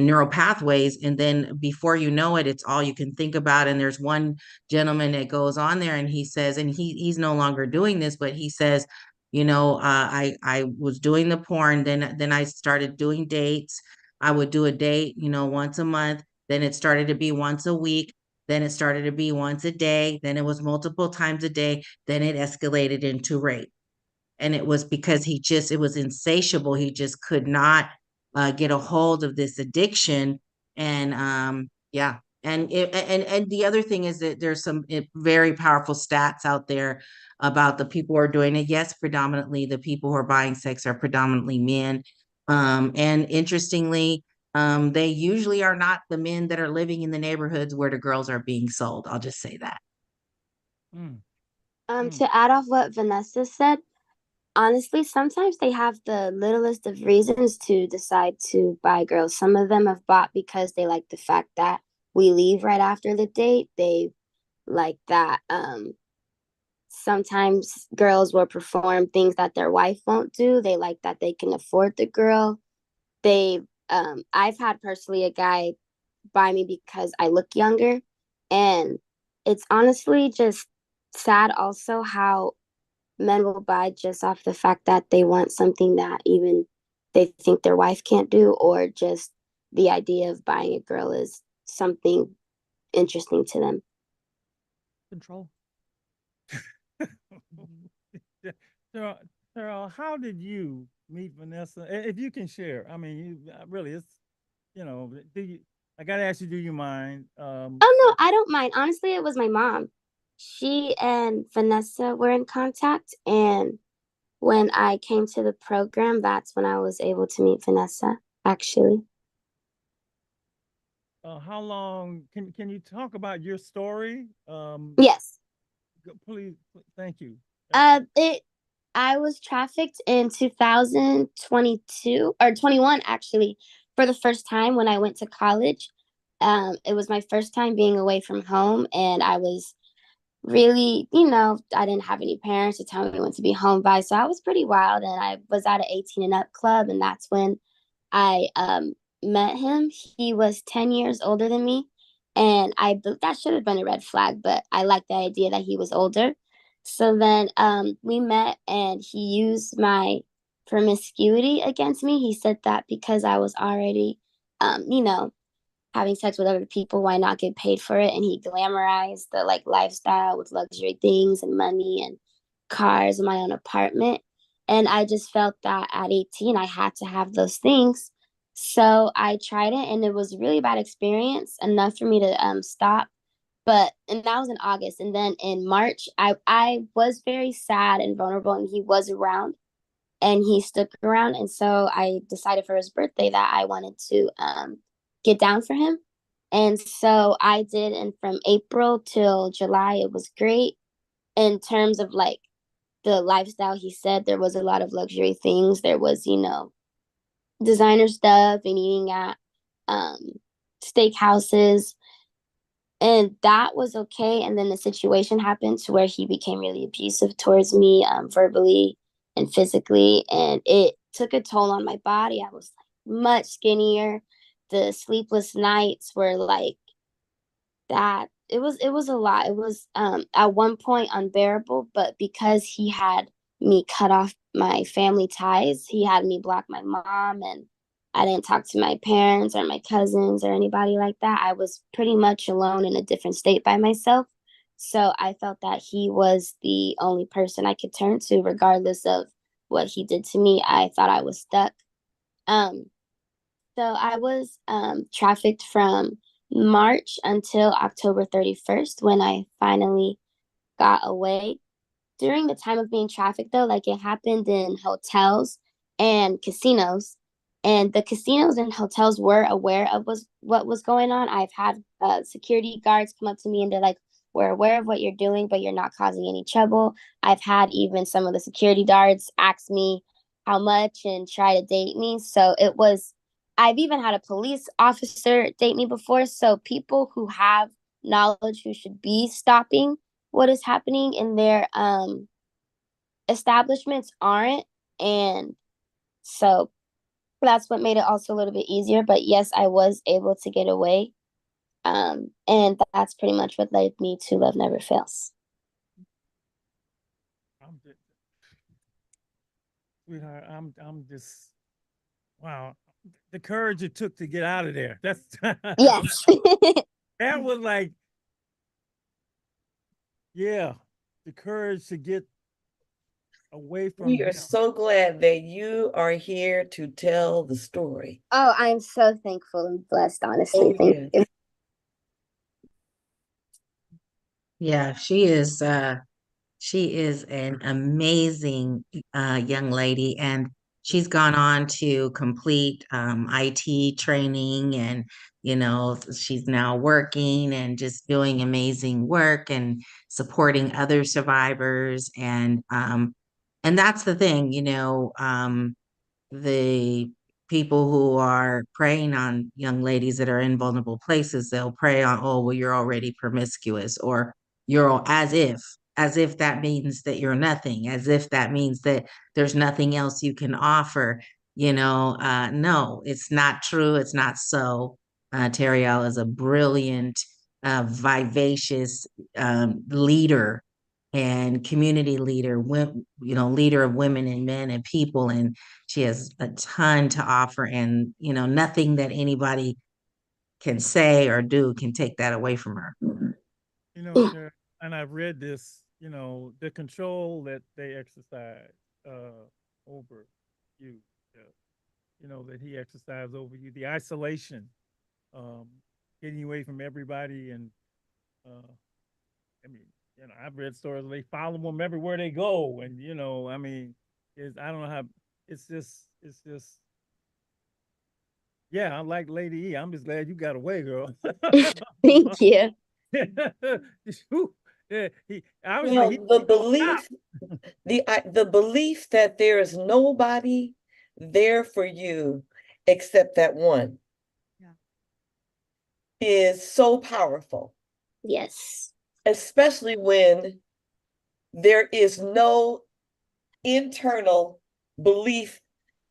neural pathways. And then before you know it, it's all you can think about. And there's one gentleman that goes on there and he says, and he's no longer doing this, but he says, I was doing the porn, then I started doing dates. I would do a date, once a month. Then it started to be once a week. Then it started to be once a day. Then it was multiple times a day. Then it escalated into rape. And it was because it was insatiable. He just could not get a hold of this addiction. And yeah. And the other thing is that there's some very powerful stats out there about the people who are doing it. Yes, predominantly the people who are buying sex are predominantly men. And interestingly, they usually are not the men that are living in the neighborhoods where the girls are being sold. I'll just say that. To add off what Vanessa said, honestly, sometimes they have the littlest of reasons to decide to buy girls. Some of them have bought because they like the fact that we leave right after the date. They like that sometimes girls will perform things that their wife won't do. They like that they can afford the girl. I've had personally a guy buy me because I look younger, and it's honestly just sad also how men will buy just off the fact that they want something that even they think their wife can't do, or just the idea of buying a girl is something interesting to them. Control. Cheryl, how did you meet Vanessa? If you can share, I mean, you really, it's, I got to ask you, do you mind? Oh, no, I don't mind. Honestly, it was my mom. She and Vanessa were in contact, and when I came to the program, that's when I was able to meet Vanessa, actually. How long can you talk about your story? Yes. Please, thank you. I was trafficked in 2022 or 21 actually, for the first time when I went to college. It was my first time being away from home, and I was really, I didn't have any parents to tell me when to be home by, so I was pretty wild, and I was at an 18 and up club, and that's when I met him. He was 10 years older than me, and that should have been a red flag, but I liked the idea that he was older. So then we met, and he used my promiscuity against me. He said that because I was already, having sex with other people, why not get paid for it? And he glamorized the lifestyle with luxury things and money and cars and my own apartment. And I just felt that at 18, I had to have those things. So I tried it and it was a really bad experience, enough for me to stop. And that was in August. And then in March, I was very sad and vulnerable, and he was around and he stuck around. And so I decided for his birthday that I wanted to get down for him. And so I did. And from April till July, it was great in terms of like the lifestyle. He said there was a lot of luxury things. There was, designer stuff and eating at um, steakhouses. And that was okay. And then the situation happened to where he became really abusive towards me, verbally and physically. And it took a toll on my body. I was like much skinnier. The sleepless nights were like that. It was a lot. It was at one point unbearable, but because he had me cut off my family ties, he had me block my mom, and I didn't talk to my parents or my cousins or anybody like that. I was pretty much alone in a different state by myself. So I felt that he was the only person I could turn to, regardless of what he did to me. I thought I was stuck. Um, so I was trafficked from March until October 31st, when I finally got away. During the time of being trafficked, though, like, it happened in hotels and casinos. And the casinos and hotels were aware of what was going on. I've had security guards come up to me and they're like, "We're aware of what you're doing, but you're not causing any trouble." I've had even some of the security guards ask me how much and try to date me. I've even had a police officer date me before. So people who have knowledge, who should be stopping what is happening in their establishments, aren't. And so that's what made it also a little bit easier. But yes, I was able to get away. And that's pretty much what led me to Love Never Fails. Sweetheart, I'm just, wow, the courage it took to get out of there. That's Yes. that was like, yeah, the courage to get away from We are him. so glad that you are here to tell the story. Oh, I'm so thankful and blessed, honestly. Oh, Thank you. Yeah, she is an amazing young lady, and she's gone on to complete IT training, and she's now working and just doing amazing work and supporting other survivors, and that's the thing, the people who are preying on young ladies that are in vulnerable places, they'll prey on, oh, well, you're already promiscuous, or as if that means that you're nothing, as if that means that there's nothing else you can offer. No, it's not true. It's not so. Teriel is a brilliant, vivacious leader and community leader, leader of women and men and people. And she has a ton to offer. And, nothing that anybody can say or do can take that away from her. And I've read this, the control that they exercise over you, that he exercised over you, the isolation, getting away from everybody. And I mean, I've read stories where they follow them everywhere they go. And, I mean, I don't know how, it's just, yeah, I'm like Lady E. I'm just glad you got away, girl. Thank you. Yeah, the belief that there is nobody there for you except that one, is so powerful. Yes. Especially when there is no internal belief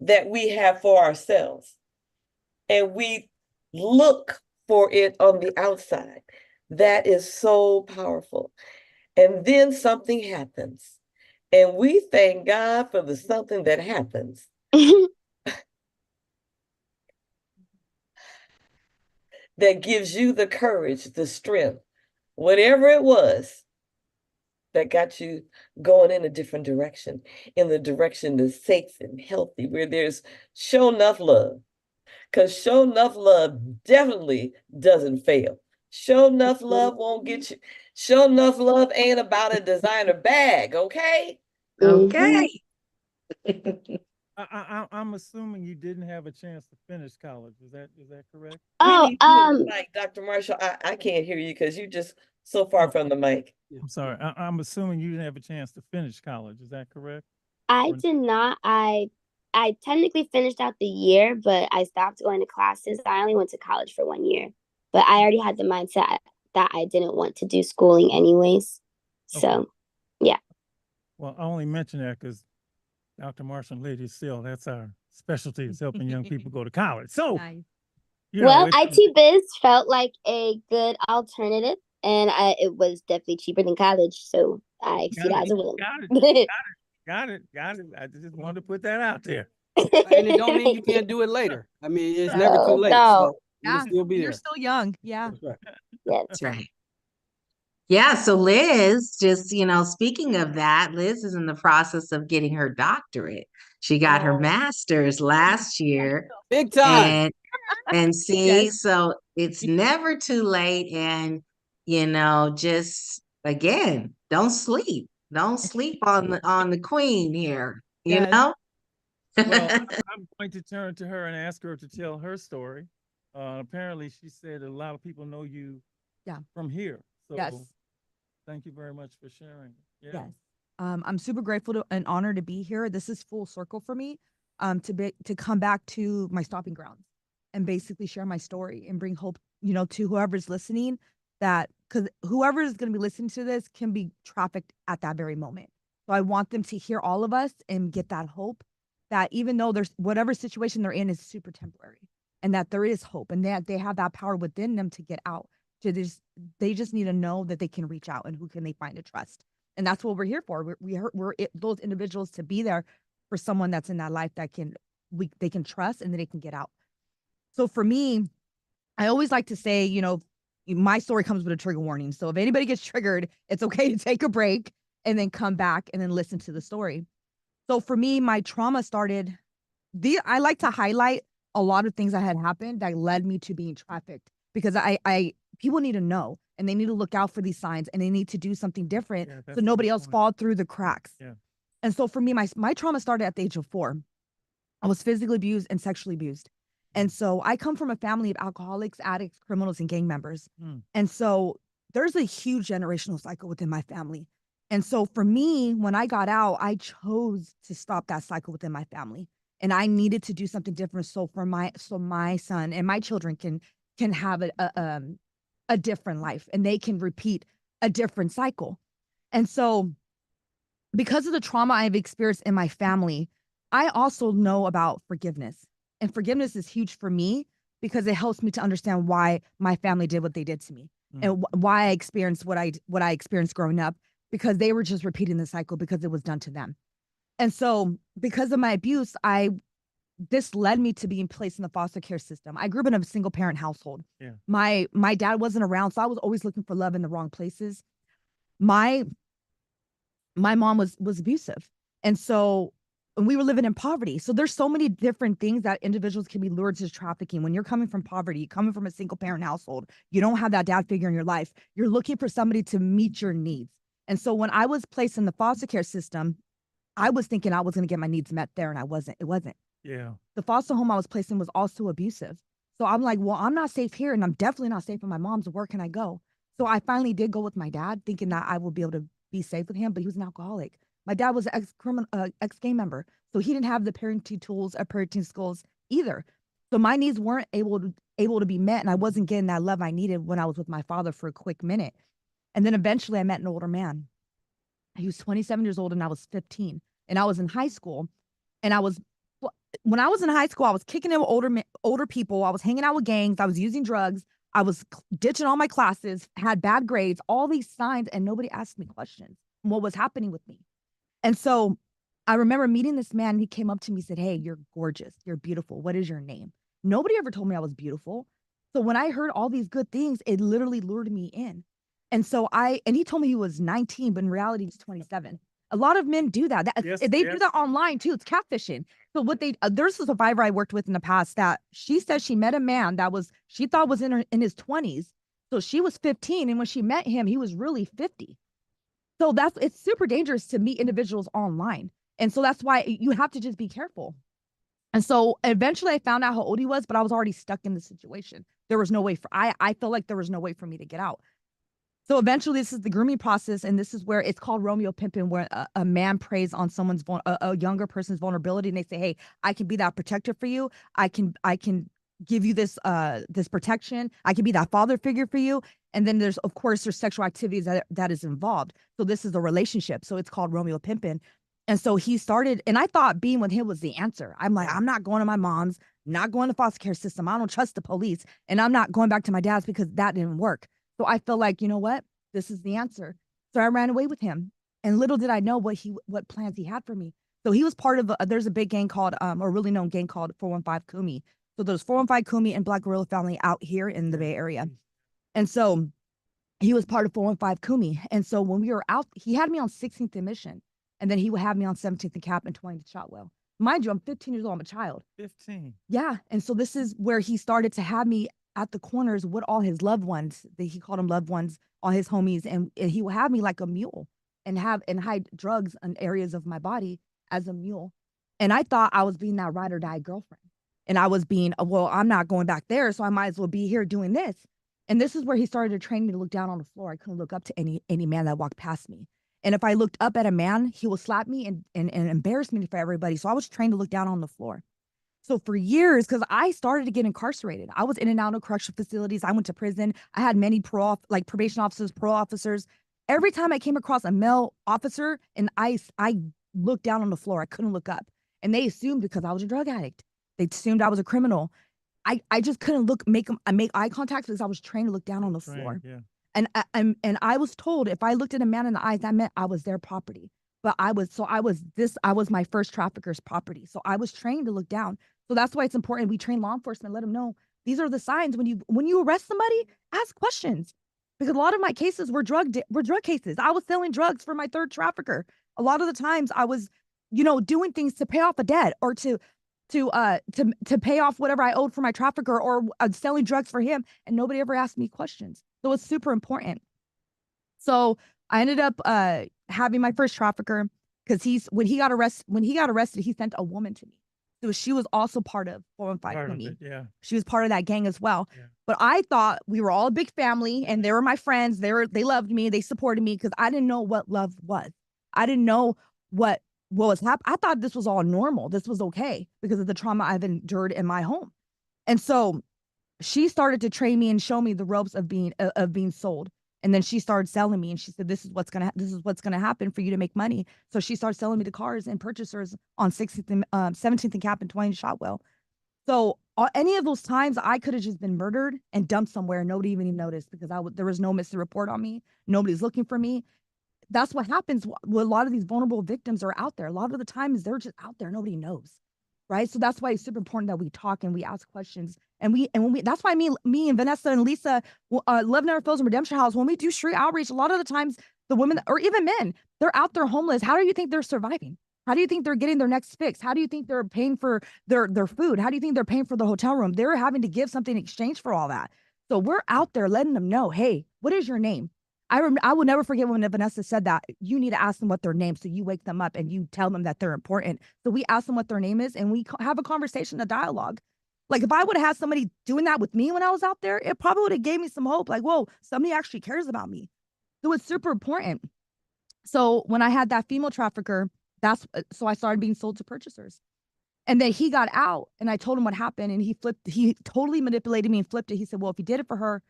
that we have for ourselves, and we look for it on the outside. That is so powerful. And then something happens, and we thank God for the something that happens. That gives you the courage, the strength, whatever it was that got you going in a different direction, in the direction that's safe and healthy, where there's show enough love. because show enough love definitely doesn't fail. Show enough love won't get you. Show enough love ain't about a designer bag, okay? Okay. I'm assuming you didn't have a chance to finish college. Is that correct? Oh, Like Dr. Marshall, I can't hear you because you're just so far from the mic. I'm sorry. I'm assuming you didn't have a chance to finish college. Is that correct? I did not. I technically finished out the year, but I stopped going to classes. I only went to college for 1 year, but I already had the mindset that I didn't want to do schooling anyways. So, Okay. yeah. Well, I only mention that because Dr. Marshall and Lady Seal, that's our specialty, is helping young people go to college. So, Nice. Well, IT Biz felt like a good alternative, and it was definitely cheaper than college, so I see that as a win. Got it. I just wanted to put that out there. And it don't mean you can't do it later. I mean, it's never too No, late. no. So Yeah, it'll still be you're there. still young. Yeah. That's right. That's right. Yeah, so Liz, just, speaking of that, Liz is in the process of getting her doctorate. She got her master's last year. Big time. And see, Yes. so it's never too late. And, just again, don't sleep. Don't sleep on the queen here, you Yes. know? Well, I'm going to turn to her and ask her to tell her story. Apparently, she said a lot of people know you from here. So Yes. thank you very much for sharing. Yeah. Yes. I'm super grateful and honored to be here. This is full circle for me. To come back to my stopping grounds and basically share my story and bring hope, to whoever's listening, that because whoever is going to be listening to this can be trafficked at that very moment. So I want them to hear all of us and get that hope that even though there's whatever situation they're in is super temporary and that there is hope and that they have that power within them to get out. They just need to know that they can reach out and who can they find to trust. And that's what we're here for. We're those individuals to be there for someone that's in that life that they can trust and then they can get out. So for me, I always like to say, my story comes with a trigger warning. So if anybody gets triggered, it's okay to take a break and then come back and then listen to the story. So for me, my trauma started. I like to highlight a lot of things that had happened that led me to being trafficked because people need to know and they need to look out for these signs and they need to do something different so nobody else fall through the cracks. Yeah. And so for me, my trauma started at the age of 4. I was physically abused and sexually abused. And so I come from a family of alcoholics, addicts, criminals, and gang members. And so there's a huge generational cycle within my family. And so for me, when I got out, I chose to stop that cycle within my family. And I needed to do something different so my son and my children can have a different life and they can repeat a different cycle. And so because of the trauma I've experienced in my family, I also know about forgiveness. And forgiveness is huge for me because it helps me to understand why my family did what they did to me and why I experienced what I experienced growing up, because they were just repeating the cycle because it was done to them. And so because of my abuse, this led me to being placed in the foster care system. I grew up in a single parent household. Yeah. My dad wasn't around, so I was always looking for love in the wrong places. My mom was abusive. And so and we were living in poverty. So there's so many different things that individuals can be lured to trafficking. When you're coming from poverty, coming from a single parent household, you don't have that dad figure in your life. You're looking for somebody to meet your needs. And so when I was placed in the foster care system, I was thinking I was going to get my needs met there, and I wasn't. It wasn't. Yeah. The foster home I was placed in was also abusive. So I'm like, well, I'm not safe here, and I'm definitely not safe with my mom's. Where can I go? So I finally did go with my dad, thinking that I would be able to be safe with him, but he was an alcoholic. My dad was an ex-gang member, so he didn't have the parenting tools or parenting skills either. So my needs weren't able to be met, and I wasn't getting that love I needed when I was with my father for a quick minute. And then eventually I met an older man. He was 27 years old and I was 15. And I was in high school. And when I was in high school, I was kicking it with older people. I was hanging out with gangs. I was using drugs. I was ditching all my classes, had bad grades, all these signs, and nobody asked me questions on what was happening with me. And so I remember meeting this man. He came up to me and said, "Hey, you're gorgeous. You're beautiful. What is your name?" Nobody ever told me I was beautiful. So when I heard all these good things, it literally lured me in. And so and he told me he was 19, but in reality, he was 27. A lot of men do that. Yes, They do yes. that online too. It's catfishing. So what there's a survivor I worked with in the past that she said she met a man that she thought was in his 20s. So she was 15, and when she met him, he was really 50. So it's super dangerous to meet individuals online. And so that's why you have to just be careful. And so eventually I found out how old he was, but I was already stuck in the situation. There was no way I felt like there was no way for me to get out. So eventually this is the grooming process, and this is where it's called Romeo pimping, where a man preys on a younger person's vulnerability, and they say, hey, I can be that protector for you. I can give you this protection. I can be that father figure for you. And then there's sexual activities that is involved. So this is a relationship. So it's called Romeo pimping. And so he started, and I thought being with him was the answer. I'm like, I'm not going to my mom's, not going to foster care system. I don't trust the police, and I'm not going back to my dad's because that didn't work. So I feel like, you know what? This is the answer. So I ran away with him. And little did I know what plans he had for me. So he was part of there's a big gang called, a really known gang called 415 Kumi. So there's 415 Kumi and Black Gorilla Family out here in the Bay Area. And so he was part of 415 Kumi. And so when we were out, he had me on 16th and Mission. And then he would have me on 17th and Cap and 20th Shotwell. Mind you, I'm 15 years old. I'm a child. 15. Yeah. And so this is where he started to have me at the corners with all his loved ones. He called them loved ones, all his homies. And he would have me like a mule and hide drugs in areas of my body as a mule. And I thought I was being that ride or die girlfriend. And I was being, well, I'm not going back there, so I might as well be here doing this. And this is where he started to train me to look down on the floor. I couldn't look up to any man that walked past me. And if I looked up at a man, he would slap me and embarrass me for everybody. So I was trained to look down on the floor. So for years, because I started to get incarcerated, I was in and out of correctional facilities. I went to prison. I had many probation officers, parole officers. Every time I came across a male officer and I looked down on the floor, I couldn't look up. And they assumed because I was a drug addict. They assumed I was a criminal. I just couldn't make eye contact because I was trained to look down on the floor. Yeah. And I was told if I looked at a man in the eyes, that meant I was their property. But I was my first trafficker's property. So I was trained to look down. So that's why it's important we train law enforcement, let them know these are the signs when you arrest somebody, ask questions. Because a lot of my cases were drug cases. I was selling drugs for my third trafficker. A lot of the times I was, doing things to pay off a debt or to pay off whatever I owed for my trafficker, or selling drugs for him, and nobody ever asked me questions. So it's super important. So I ended up having my first trafficker because when he got arrested, he sent a woman to me. So she was also part of 415 Kumi. Yeah. She was part of that gang as well. Yeah. But I thought we were all a big family and they were my friends. They loved me. They supported me because I didn't know what love was. I didn't know what was happening. I thought this was all normal. This was okay because of the trauma I've endured in my home. And so she started to train me and show me the ropes of being sold. And then she started selling me, and she said, this is what's gonna happen for you to make money. So she started selling me the cars and purchasers on 16th and 17th and Cap and 20th Shotwell. So any of those times I could have just been murdered and dumped somewhere and nobody even noticed because there was no missing report on me. Nobody's looking for me. That's what happens with a lot of these vulnerable victims are out there. A lot of the times they're just out there. Nobody knows. Right. So that's why it's super important that we talk and we ask questions. That's why me and Vanessa and Lisa, Love Never Fails and Redemption House, when we do street outreach, a lot of the times the women or even men, they're out there homeless. How do you think they're surviving? How do you think they're getting their next fix? How do you think they're paying for their food? How do you think they're paying for the hotel room? They're having to give something in exchange for all that. So we're out there letting them know, hey, what is your name? I will never forget when Vanessa said that you need to ask them what their name. So you wake them up and you tell them that they're important. So we ask them what their name is and we have a conversation, a dialogue. Like if I would have had somebody doing that with me when I was out there, it probably would have gave me some hope. Like, whoa, somebody actually cares about me. So it's super important. So when I had that female trafficker, so I started being sold to purchasers. And then he got out and I told him what happened and he totally manipulated me and flipped it. He said, well, if you did it for her,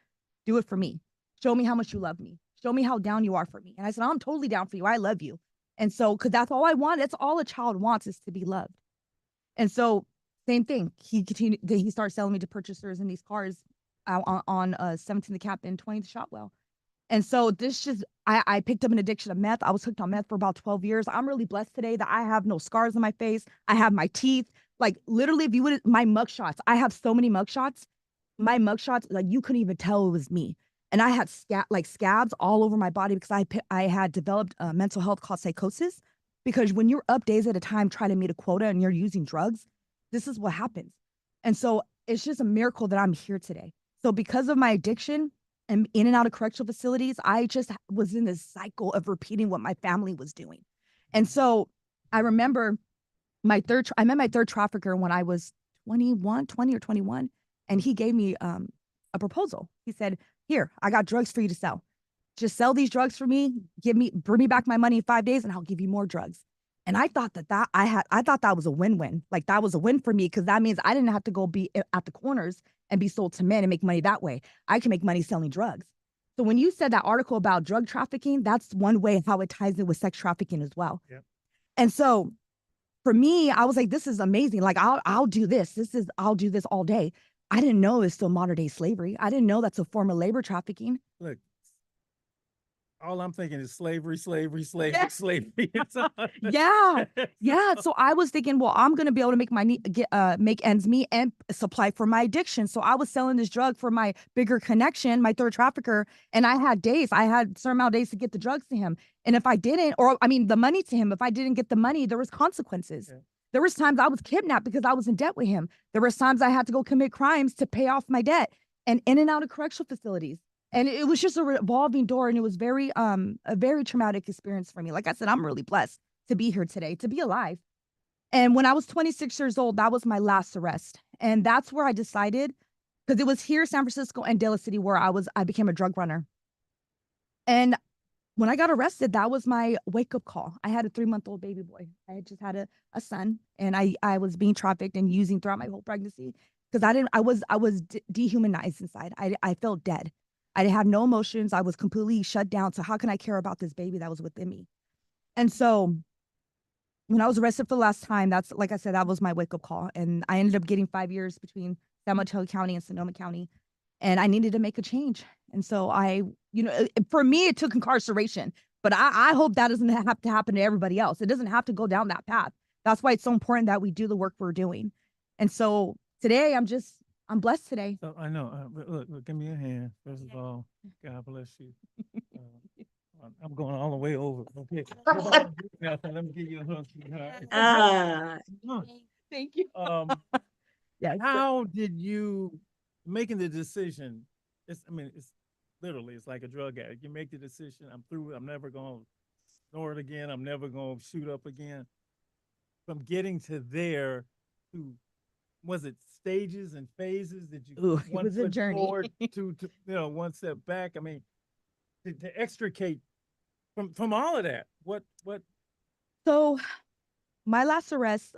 do it for me. Show me how much you love me. Show me how down you are for me. And I said, I'm totally down for you. I love you. And so, because that's all I want. That's all a child wants is to be loved. And so, same thing. He started selling me to purchasers in these cars on 17th Cap and 20th Shotwell. And so I picked up an addiction of meth. I was hooked on meth for about 12 years. I'm really blessed today that I have no scars on my face. I have my teeth. Like literally, if you would, my mugshots, I have so many mugshots. My mugshots, like you couldn't even tell it was me. And I had scabs all over my body because I had developed mental health called psychosis. because when you're up days at a time trying to meet a quota and you're using drugs, this is what happens. And so it's just a miracle that I'm here today. So because of my addiction and in and out of correctional facilities, I just was in this cycle of repeating what my family was doing. And so I remember I met my third trafficker when I was 20 or 21, and he gave me a proposal. He said, "Here, I got drugs for you to sell. Just sell these drugs for me. Bring me back my money in 5 days, and I'll give you more drugs." And I thought I thought that was a win-win. Like that was a win for me because that means I didn't have to go be at the corners and be sold to men and make money that way. I can make money selling drugs. So when you said that article about drug trafficking, that's one way how it ties in with sex trafficking as well. Yep. And so for me, I was like, this is amazing. Like I'll do this. I'll do this all day. I didn't know it's still modern day slavery. I didn't know that's a form of labor trafficking. Look, all I'm thinking is slavery. Yeah. Slavery. Yeah. Yeah. So I was thinking, well, I'm going to be able to make ends meet and supply for my addiction. So I was selling this drug for my bigger connection, my third trafficker. And I had a certain amount of days to get the drugs to him. And if I didn't, the money to him, if I didn't get the money, there was consequences. Yeah. There was times I was kidnapped because I was in debt with him. There was times I had to go commit crimes to pay off my debt and in and out of correctional facilities. And it was just a revolving door, and it was a very traumatic experience for me. Like I said, I'm really blessed to be here today, to be alive. And when I was 26 years old, that was my last arrest. And that's where I decided, because it was here, San Francisco and Dallas City, where I became a drug runner. And when I got arrested, that was my wake-up call. I had a 3-month-old baby boy. I had just had a son, and I was being trafficked and using throughout my whole pregnancy because I was dehumanized inside. I felt dead. I had no emotions. I was completely shut down. So how can I care about this baby that was within me? And so when I was arrested for the last time, that's, like I said, that was my wake-up call. And I ended up getting 5 years between San Mateo County and Sonoma County. And I needed to make a change. And so for me, it took incarceration. But I hope that doesn't have to happen to everybody else. It doesn't have to go down that path. That's why it's so important that we do the work we're doing. And so today, I'm blessed today. So I know. Look, give me a hand. First of all, God bless you. I'm going all the way over. Okay. Now, let me give you a hug, sweetheart. Thank you. Yeah. How did you making the decision? It's literally, it's like a drug addict. You make the decision. I'm through. I'm never going to snort again. I'm never going to shoot up again. From getting to there to, was it stages and phases? Did you it was a journey forward to one step back? I mean, to extricate from all of that. What? So my last arrest,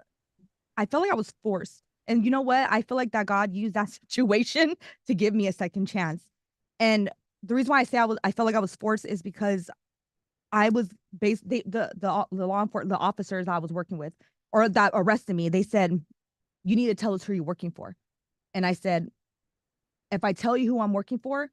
I felt like I was forced. And you know what? I feel like that God used that situation to give me a second chance. And the reason why I say I felt like I was forced is because I was the law enforcement, the officers I was working with or that arrested me, they said, "You need to tell us who you're working for." And I said, "If I tell you who I'm working for,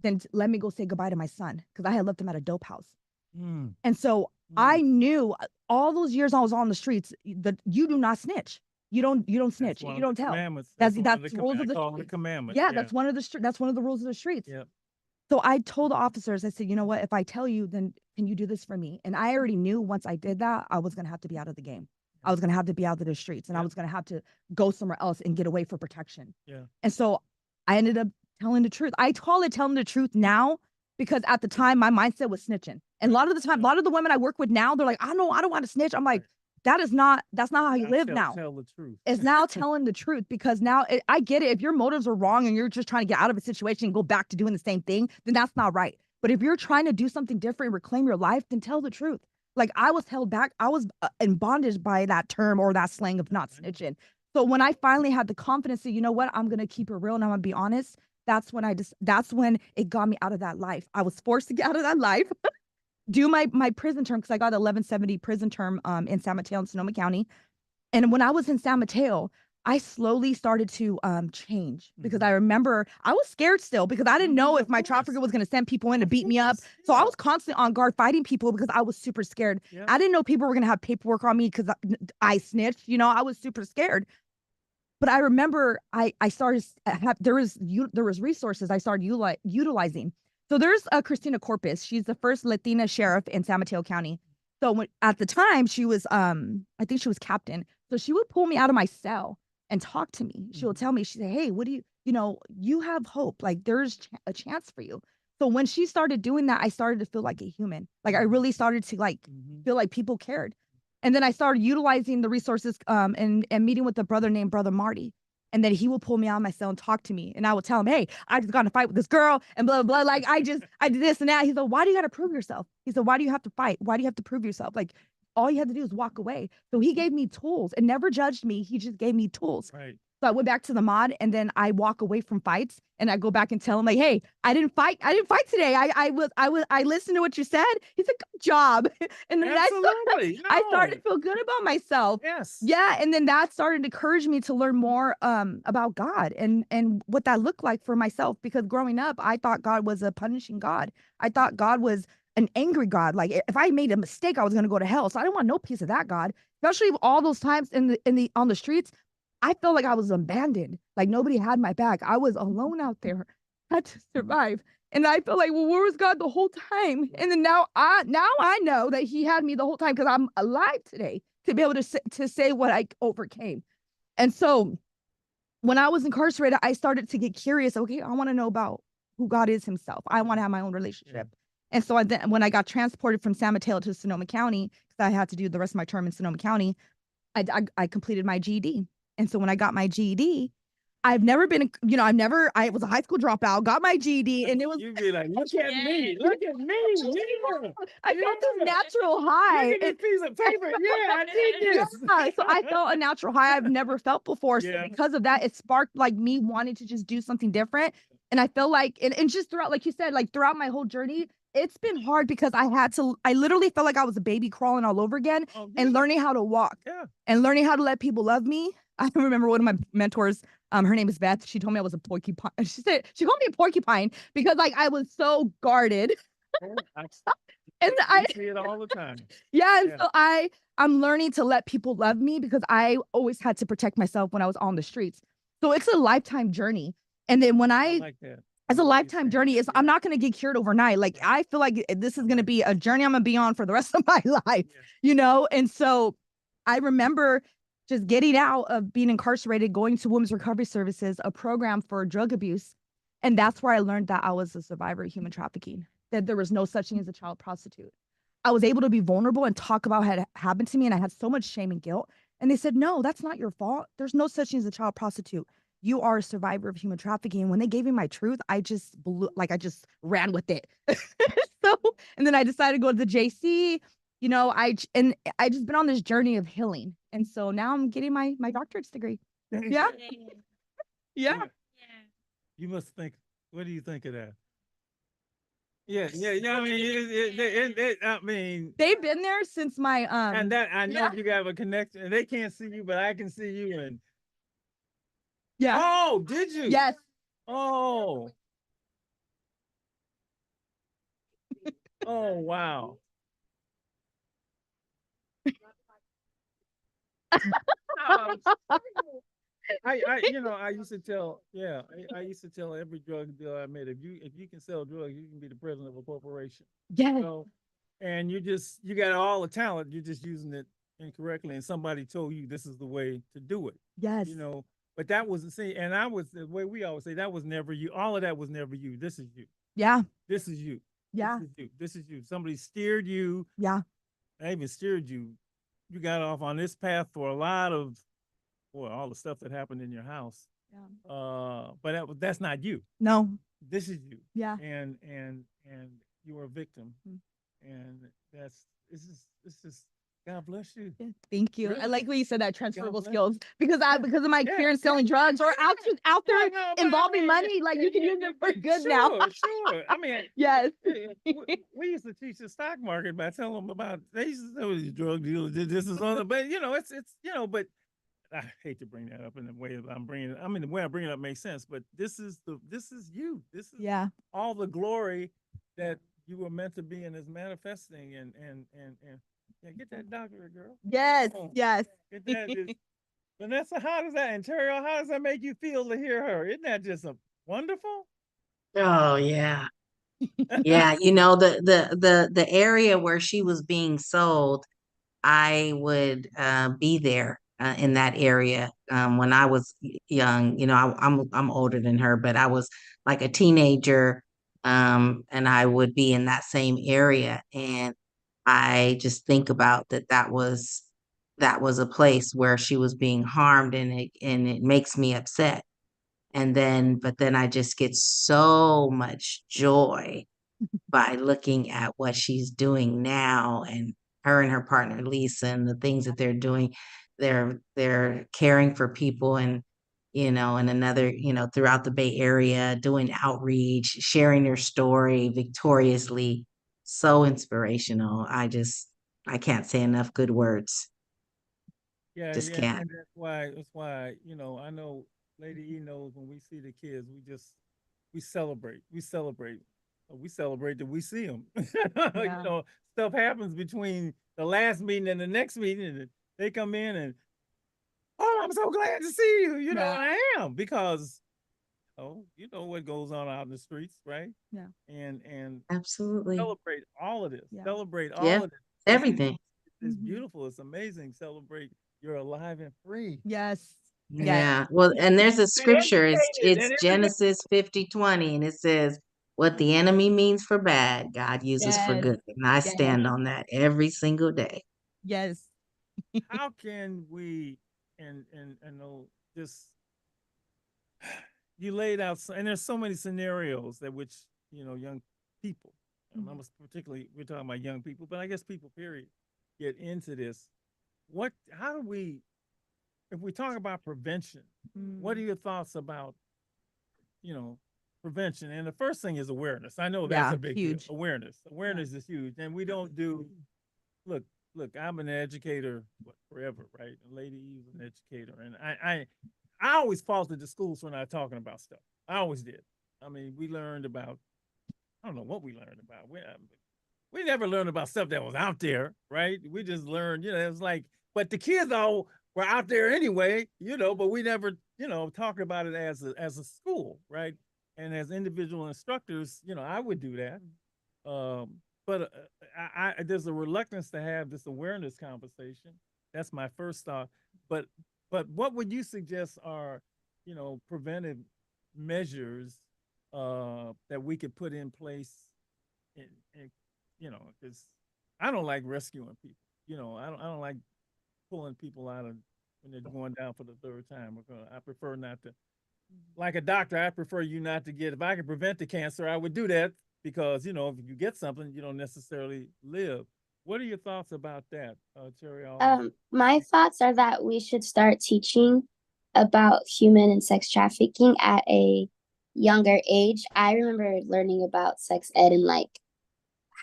then let me go say goodbye to my son," because I had left him at a dope house. And so I knew all those years I was on the streets that you do not snitch. You don't snitch. You don't tell. That's the rules of the commandment. Yeah, that's one of the rules of the streets. Yep. So I told the officers, I said, "You know what? If I tell you, then can you do this for me?" And I already knew once I did that, I was gonna have to be out of the game. I was gonna have to be out of the streets, and I was gonna have to go somewhere else and get away for protection. Yeah. And so I ended up telling the truth. I call it telling the truth now because at the time my mindset was snitching. And a lot of the women I work with now, they're like, I don't want to snitch. I'm like, that's not how you live now. Tell the truth. It's now telling the truth because now I get it. If your motives are wrong and you're just trying to get out of a situation and go back to doing the same thing, then that's not right. But if you're trying to do something different and reclaim your life, then tell the truth. Like I was held back. I was in bondage by that term or that slang of not snitching. So when I finally had the confidence that, you know what, I'm going to keep it real and I'm going to be honest, that's when it got me out of that life. I was forced to get out of that life. Do my prison term because I got 1170 prison term in San Mateo and Sonoma County. And when I was in San Mateo, I slowly started to change because I remember I was scared still because I didn't know if my trafficker was going to send people in to beat me up. So I was constantly on guard fighting people because I was super scared. Yeah. I didn't know people were going to have paperwork on me because I snitched. I was super scared. But I remember I started there was resources I started utilizing. So there's Christina Corpus. She's the first Latina sheriff in San Mateo County. So at the time she was, I think she was captain. So she would pull me out of my cell and talk to me. She would tell me, she said, hey, what do you have hope. Like there's a chance for you. So when she started doing that, I started to feel like a human. Like I really started to like feel like people cared. And then I started utilizing the resources and meeting with a brother named Brother Marty. And then he would pull me out of my cell and talk to me. And I would tell him, hey, I just got in a fight with this girl and blah, blah, blah. Like I did this and that. He said, why do you got to prove yourself? He said, why do you have to fight? Why do you have to prove yourself? Like all you have to do is walk away. So he gave me tools and never judged me. He just gave me tools. Right. So I went back to the mod and then I walk away from fights and I go back and tell him like, hey, I didn't fight today. I listened to what you said. He said, good job. And then Absolutely. I started to feel good about myself. Yes. Yeah. And then that started to encourage me to learn more about God and what that looked like for myself. Because growing up, I thought God was a punishing God. I thought God was an angry God. Like if I made a mistake, I was going to go to hell. So I didn't want no piece of that God, especially all those times on the streets. I felt like I was abandoned, like nobody had my back. I was alone out there, had to survive. And I felt like, well, where was God the whole time? And then now I know that he had me the whole time because I'm alive today to be able to say what I overcame. And so when I was incarcerated, I started to get curious. Okay, I want to know about who God is himself. I want to have my own relationship. And so when I got transported from San Mateo to Sonoma County, because I had to do the rest of my term in Sonoma County, I completed my GED. And so when I got my GED, I was a high school dropout, got my GED, and it was. You'd be like, look at me. Yeah. I felt this natural high. Look at this piece of paper. Yeah, I did this. Yeah, so I felt a natural high I've never felt before. So Yeah. because of that, it sparked like me wanting to just do something different. And I feel like, and just throughout, like you said, like throughout my whole journey, it's been hard because I literally felt like I was a baby crawling all over again and learning how to walk and learning how to let people love me. I remember one of my mentors, her name is Beth. She told me I was a porcupine. She called me a porcupine because like I was so guarded. And I see it all the time. Yeah. And so I'm learning to let people love me because I always had to protect myself when I was on the streets. So it's a lifetime journey. And then when I like that. As a lifetime journey, I'm not going to get cured overnight. Like I feel like this is going to be a journey I'm going to be on for the rest of my life, And so I remember just getting out of being incarcerated, going to Women's Recovery Services, a program for drug abuse. And that's where I learned that I was a survivor of human trafficking, that there was no such thing as a child prostitute. I was able to be vulnerable and talk about what had happened to me. And I had so much shame and guilt. And they said, no, that's not your fault. There's no such thing as a child prostitute. You are a survivor of human trafficking. And when they gave me my truth, I just I just ran with it. And then I decided to go to the JC. I just been on this journey of healing. And so now I'm getting my doctorate's degree. Yeah. Yeah. You must think, what do you think of that? Yeah. I mean, they've been there since my and that I know you have a connection and they can't see you, but I can see you. And oh, did you? Yes. Oh. Oh, wow. I used to tell, I used to tell every drug dealer I met, if you can sell drugs, you can be the president of a corporation. Yeah. And you got all the talent, you're just using it incorrectly. And somebody told you this is the way to do it. Yes. But that wasn't, and the way we always say, that was never you. All of that was never you. This is you. Yeah. This is you. Yeah. This is you. Somebody steered you. Yeah. I even steered you. You got off on this path for a lot of, all the stuff that happened in your house. Yeah. But that's not you. No. This is you. Yeah. And you were a victim. And this is God bless you. Yeah, thank you. Really? I like when you said that transferable skills because of my experience selling drugs or out there involving money, like you can use them for good now. Sure. I mean, yes. we used to teach the stock market by telling them about they used to say these drug dealers did this and so on, but it's but I hate to bring that up in the way that I'm bringing it. I mean, the way I bring it up makes sense, but this is you. This is all the glory that you were meant to be and is manifesting and get that doctorate, girl. Yes, yes. Get that. Vanessa, how does that, and Terrell, how does that make you feel to hear her? Isn't that just wonderful? Oh, yeah. Yeah, the area where she was being sold, I would be there in that area when I was young. I'm older than her, but I was like a teenager, and I would be in that same area, and I just think about that was a place where she was being harmed, and it makes me upset. But then I just get so much joy by looking at what she's doing now, and her and her partner Lisa and the things that they're doing. They're caring for people, and in another, throughout the Bay Area, doing outreach, sharing their story victoriously. So inspirational. I can't say enough good words. Yeah, Just yeah, can't. and that's why, I know Lady E knows when we see the kids, we celebrate. We celebrate that we see them. Yeah. Stuff happens between the last meeting and the next meeting, and they come in and, oh, I'm so glad to see you. Yeah. And I am, because you know what goes on out in the streets, right? Yeah. And Absolutely. celebrate all of this. Yeah. Celebrate Yeah. all of this. Everything. It's Mhm. beautiful. It's amazing. Celebrate you're alive and free. Yes. Yes. Yeah. Well, and there's a And scripture. It's educated it's and everything. Genesis 50:20, and it says, "What the enemy means for bad, God uses for Yes. good." And I Yes. stand on that every single day. Yes. How can we and just you laid out and there's so many scenarios that which young people, and I'm particularly we're talking about young people, but I guess people period get into this. How do we, if we talk about prevention, what are your thoughts about you know prevention? And the first thing is awareness. I know that's Yeah, a big deal. huge. Awareness is huge, and we don't do. Look, I'm an educator forever, right? Lady Eve's an educator, and I always faulted the schools for not talking about stuff. I always did. I mean, we learned about, I don't know what we learned about. We never learned about stuff that was out there, right? We just learned, it was like, but the kids all were out there anyway, but we never, talked about it as a school, right? And as individual instructors, I would do that. But there's a reluctance to have this awareness conversation. That's my first thought. But what would you suggest are, preventive measures that we could put in place? In because I don't like rescuing people. I don't like pulling people out of when they're going down for the third time. I prefer not to. Like a doctor, I prefer you not to get. If I could prevent the cancer, I would do that, because if you get something, you don't necessarily live. What are your thoughts about that, Terry? My thoughts are that we should start teaching about human and sex trafficking at a younger age. I remember learning about sex ed in like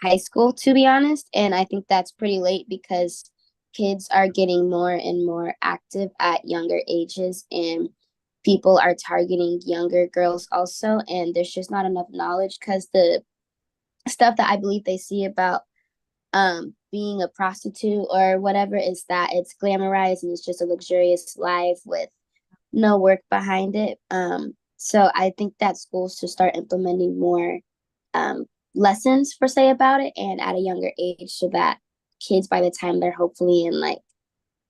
high school, to be honest, and I think that's pretty late because kids are getting more and more active at younger ages, and people are targeting younger girls also, and there's just not enough knowledge because the stuff that I believe they see about being a prostitute or whatever is that it's glamorized and it's just a luxurious life with no work behind it. So I think that schools should start implementing more um, lessons for say about it and at a younger age, so that kids by the time they're hopefully in like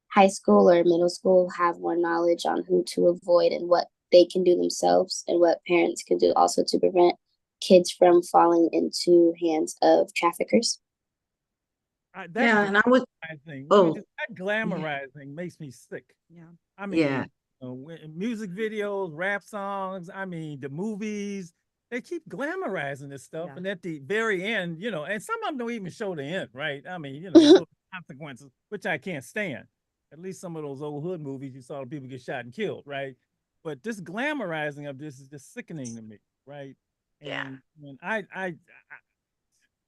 high school or middle school have more knowledge on who to avoid and what they can do themselves and what parents can do also to prevent kids from falling into hands of traffickers. That Yeah, and I would. glamorizing, Oh, that glamorizing makes me sick. Yeah. I yeah, mean, music videos, rap songs. I mean, the movies. They keep glamorizing this stuff, Yeah. and at the very end, and some of them don't even show the end, right? I mean, they show the consequences, which I can't stand. At least some of those old hood movies, you saw the people get shot and killed, right? But this glamorizing of this is just sickening to me, right? yeah, And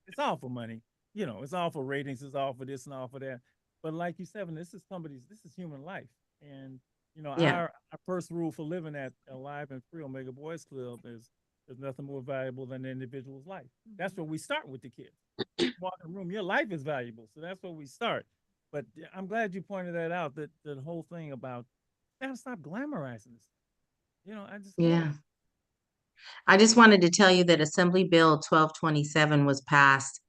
it's all for money. It's all for ratings, it's all for this and all for that. But like you said, this is human life. And yeah, our first rule for living at Alive and Free Omega Boys Club is there's nothing more valuable than the individual's life. That's where we start with the kids. Walk in the room, your life is valuable. So that's where we start. But I'm glad you pointed that out, that the whole thing about gotta stop glamorizing this. I just can't. yeah. I just wanted to tell you that Assembly Bill 1227 was passed.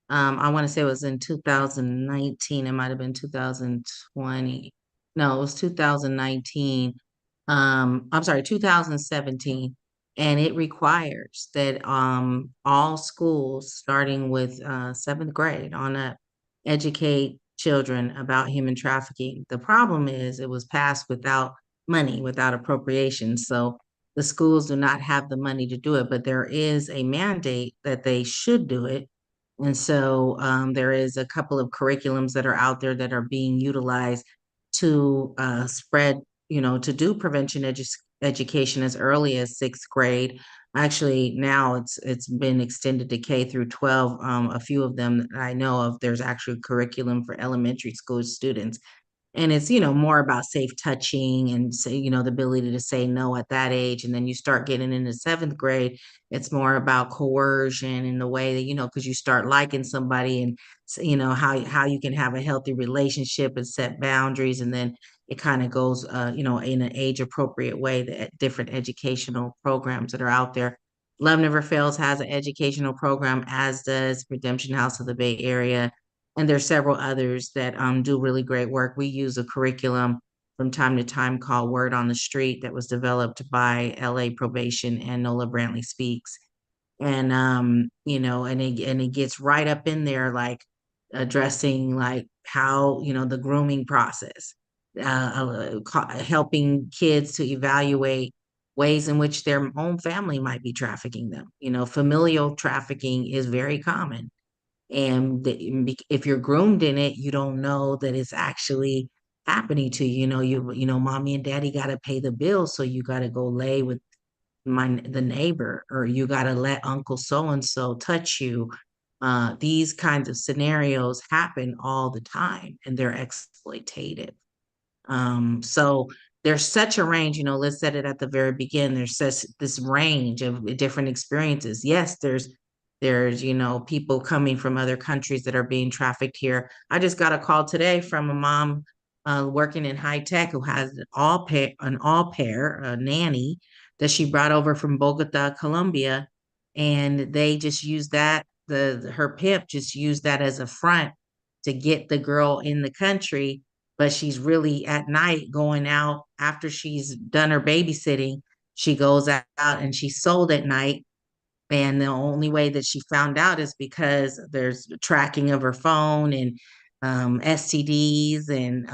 I want to say it was in 2019. It might have been 2020. No, it was 2019. I'm sorry, 2017. And it requires that all schools, starting with seventh grade on up, educate children about human trafficking. The problem is it was passed without money, without appropriation. So the schools do not have the money to do it, but there is a mandate that they should do it. And so there is a couple of curriculums that are out there that are being utilized to spread, to do prevention education as early as sixth grade. Actually, now it's been extended to K through 12. A few of them that I know of, there's actually curriculum for elementary school students. And it's, more about safe touching and say, the ability to say no at that age. And then you start getting into seventh grade, it's more about coercion and the way that, because you start liking somebody and, how you can have a healthy relationship and set boundaries. And then it kind of goes, in an age appropriate way, the different educational programs that are out there. Love Never Fails has an educational program, as does Redemption House of the Bay Area. And there's several others that do really great work. We use a curriculum from time to time called Word on the Street that was developed by LA Probation and Nola Brantley Speaks. And and it gets right up in there, like addressing like how, the grooming process, helping kids to evaluate ways in which their own family might be trafficking them. Familial trafficking is very common. And if you're groomed in it, you don't know that it's actually happening to you. Mommy and daddy got to pay the bill, so you got to go lay with the neighbor, or you got to let Uncle so and so touch you. These kinds of scenarios happen all the time, and they're exploitative. So there's such a range, let's set it at the very beginning. There's such this range of different experiences. Yes, there's people coming from other countries that are being trafficked here. I just got a call today from a mom working in high tech who has an all pair, a nanny that she brought over from Bogota, Colombia, and they just used that. Her pimp just used that as a front to get the girl in the country, but she's really at night going out after she's done her babysitting. She goes out and she's sold at night. And the only way that she found out is because there's tracking of her phone and STDs and,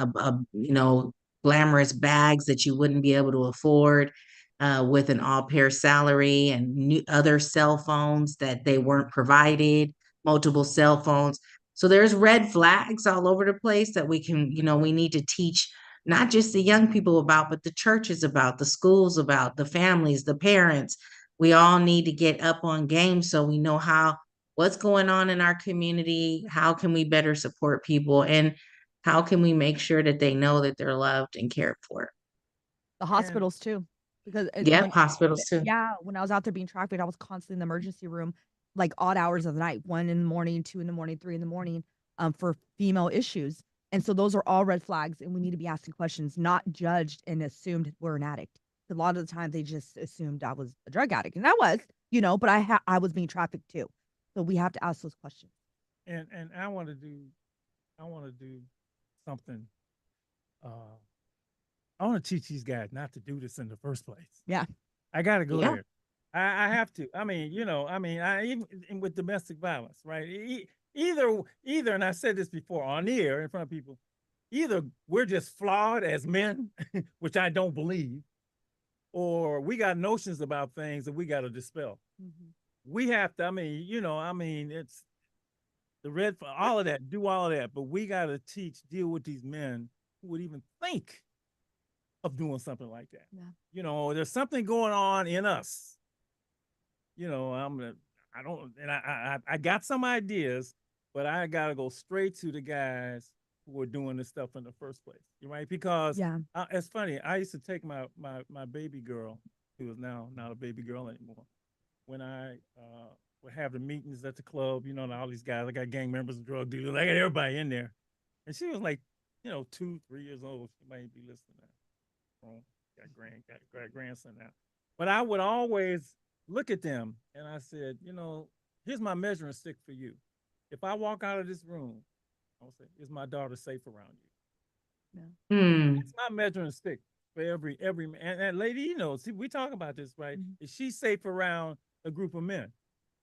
glamorous bags that you wouldn't be able to afford with an all pair salary, and other cell phones that they weren't provided, multiple cell phones. So there's red flags all over the place that we need to teach not just the young people about, but the churches about, the schools about, the families, the parents. We all need to get up on game so we know what's going on in our community, how can we better support people, and how can we make sure that they know that they're loved and cared for. The hospitals too, because Hospitals too. yeah, when I was out there being trafficked, I was constantly in the emergency room, like odd hours of the night, 1 in the morning, 2 in the morning, 3 in the morning, for female issues. And so those are all red flags, and we need to be asking questions, not judged and assumed we're an addict. A lot of the time they just assumed I was a drug addict, and I was, but I was being trafficked too. So we have to ask those questions. And I want to do something. I want to teach these guys not to do this in the first place. Yeah. I got to go there. I have to. I mean, even with domestic violence, right? Either, and I said this before on the air in front of people, either we're just flawed as men, which I don't believe, or we got notions about things that we got to dispel. Mm-hmm. We have to, it's the all of that, do all of that, but we got to deal with these men who would even think of doing something like that. Yeah. There's something going on in us. I got some ideas, but I got to go straight to the guys who were doing this stuff in the first place. Right? Because it's funny. I used to take my baby girl, who is now not a baby girl anymore, when I would have the meetings at the club, and all these guys, I got gang members and drug dealers, I got everybody in there. And she was like, 2, 3 years old. She might be listening now. Got grandson now. But I would always look at them and I said, you know, here's my measuring stick for you. If I walk out of this room, I'll say, is my daughter safe around you? It's my measuring stick for every and lady, you know, see, we talk about this, right? Is she safe around a group of men?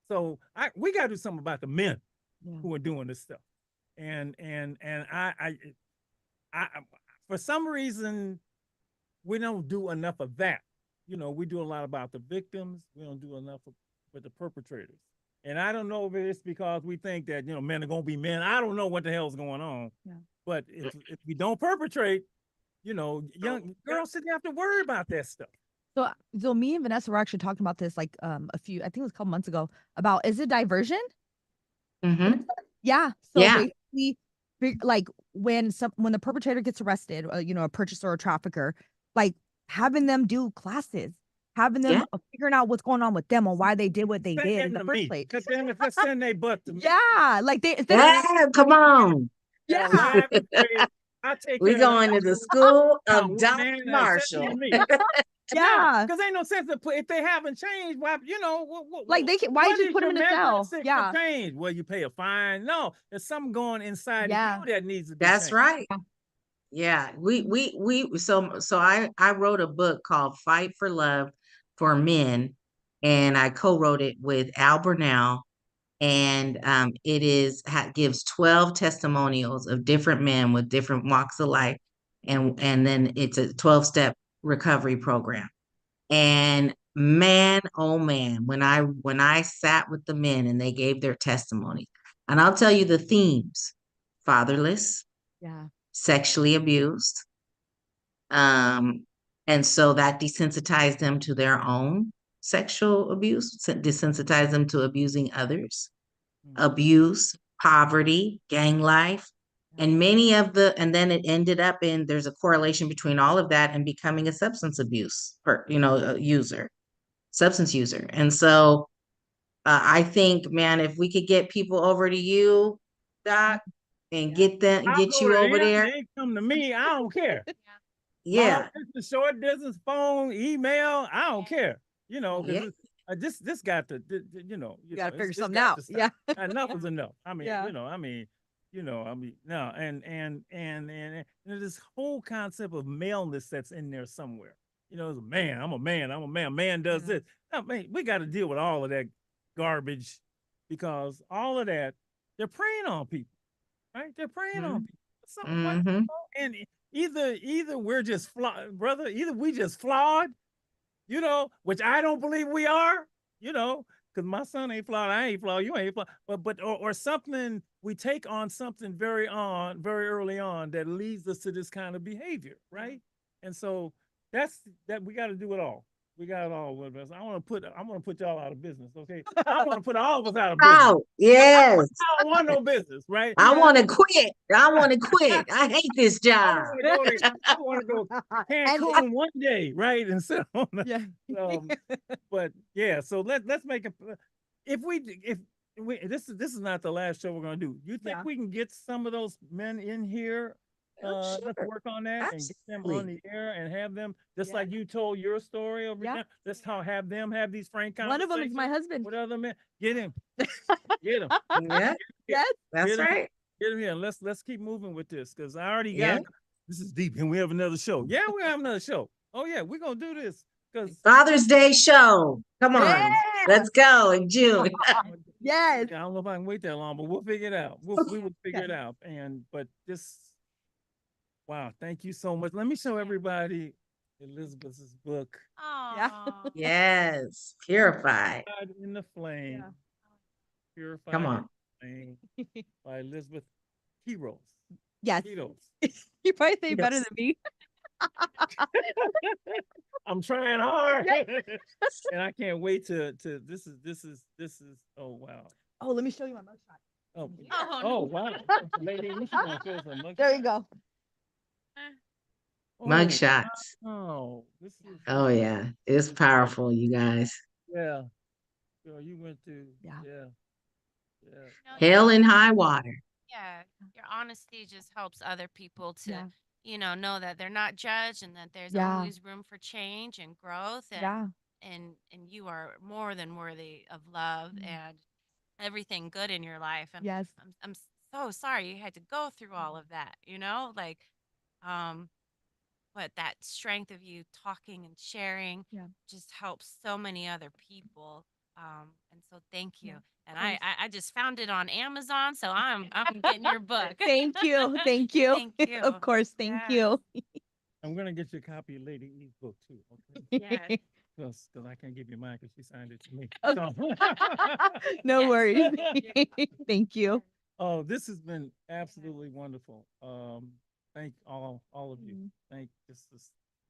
So we gotta do something about the men who are doing this stuff. And I for some reason we don't do enough of that. You know, we do a lot about the victims. We don't do enough with the perpetrators. And I don't know if it's because we think that, you know, men are gonna be men. I don't know what the hell's going on. Yeah. But if we don't perpetrate, you know, young girls shouldn't have to worry about that stuff. So me and Vanessa were actually talking about this like I think it was a couple months ago about, is it diversion? Yeah. So basically, like when the perpetrator gets arrested, you know, a purchaser or a trafficker, like having them do classes, having them figuring out what's going on with them or why they did what they did in the first place. Because then if they send their butt to me. Yeah, like they come on. Yeah. We going to the school of Dr. Marshall. Yeah, because ain't no sense to put if they haven't changed. Why, you know, like they can? Why you just put them in a cell? Yeah, change. Well, you pay a fine. No, there's something going inside of you that needs to be. That's changed. right. Yeah, so I wrote a book called Fight for Love for Men, and I co-wrote it with Al Burnell, and it gives 12 testimonials of different men with different walks of life, and then it's a 12-step recovery program. And man, oh man, when I sat with the men and they gave their testimony, and I'll tell you the themes: fatherless, sexually abused, and so that desensitized them to their own sexual abuse, desensitized them to abusing others, abuse, poverty, gang life, and and then it ended up in, there's a correlation between all of that and becoming a substance abuse substance user. And so I think, man, if we could get people over to you, Doc, and get you over there. They come to me. I don't care. Yeah. Long distance, short distance, phone, email. I don't care. You know, because this got to, you know, you got to figure something out. Yeah, enough is enough. I mean, no, and this whole concept of maleness that's in there somewhere. You know, as a man, I'm a man. I'm a man. A man does this. I mean, we got to deal with all of that garbage because all of that, they're preying on people, right? They're preying on people. And either we're just flawed, brother. Either we just flawed, you know, which I don't believe we are, you know, because my son ain't flawed, I ain't flawed, you ain't flawed. Or something, we take on something very early on that leads us to this kind of behavior, right? And so that we got to do it all. We got it all with us. I want to put y'all out of business, okay? I want to put all of us out of business. Oh, yes. I don't want no business, right? I want to quit. I hate this job. I want to go Cancun one day, right? And sit on but yeah, so let's make it. If we this is not the last show we're gonna do. You think we can get some of those men in here? Let's work on that and get them on the air and have them just like you told your story over there. Let's have them have these frank conversations. One of them is my husband. What other men? Get him. Get him. Yes, that's right. Get him here. Let's keep moving with this because I already got this is deep and we have another show. Yeah, we have another show. Oh yeah, we're gonna do this because Father's Day show. Come on, let's go in June. Yes. I don't know if I can wait that long, but we'll figure it out. We will figure it out. But just wow, thank you so much. Let me show everybody Elizabeth's book. Oh, Yes, Purified. In the Flame. Yeah. Purified Come on. in the Flame by Elizabeth Heroes. Yes. Heroes. You probably say better than me. I'm trying hard. And I can't wait to this is oh wow. Oh, let me show you my mugshot. Oh wow. Lady, you should show some mugshot. There you go. Mug shots. Oh, this is yeah, it's powerful, you guys. Yeah. So you went to Hell and high water. Yeah, your honesty just helps other people to, know that they're not judged and that there's always room for change and growth. and you are more than worthy of love and everything good in your life. And Yes. I'm so sorry you had to go through all of that, like um but that strength of you talking and sharing just helps so many other people. And so thank you. And I just found it on Amazon, so I'm getting your book. Thank you. Thank you. Thank you. Of course. Thank you. I'm gonna get you a copy of Lady E's book too. Okay. Yes. Because I can't give you mine because she signed it to me. Okay. So- No worries. Thank you. Oh, this has been absolutely wonderful. Thank all of you. Thank this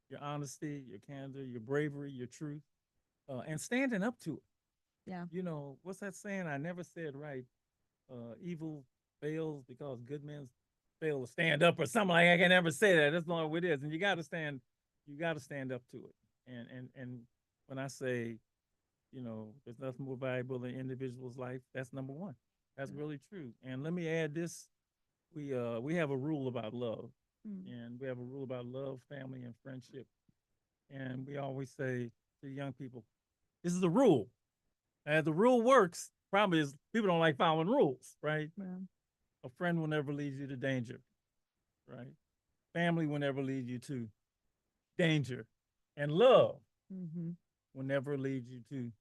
your honesty, your candor, your bravery, your truth, and standing up to it. Yeah. You know, what's that saying? I never said right. Evil fails because good men fail to stand up, or something like that. I can never say that. That's not what it is. And you got to stand up to it. And when I say, there's nothing more valuable than an individual's life, that's number one. That's really true. And let me add this: we have a rule about love, and we have a rule about love, family, and friendship. And we always say to young people, this is a rule. And the rule works. Problem is people don't like following rules, right? Yeah. A friend will never lead you to danger, right? Family will never lead you to danger. And love will never lead you to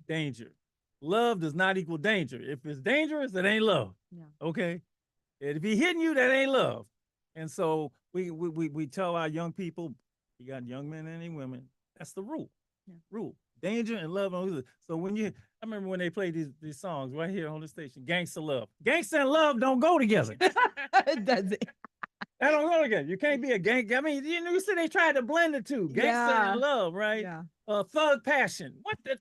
danger. Love does not equal danger. If it's dangerous, it ain't love. Yeah. Okay. And if he's hitting you, that ain't love. And so we tell our young people, you got young men and women, that's the rule. Yeah. Rule. Danger and love. So I remember when they played these songs right here on the station, Gangsta Love. Gangsta and love don't go together. Does it? That don't go together. You can't be a gang. I mean, you see they tried to blend the two. Gangsta and love, right? Yeah. Thug passion. What the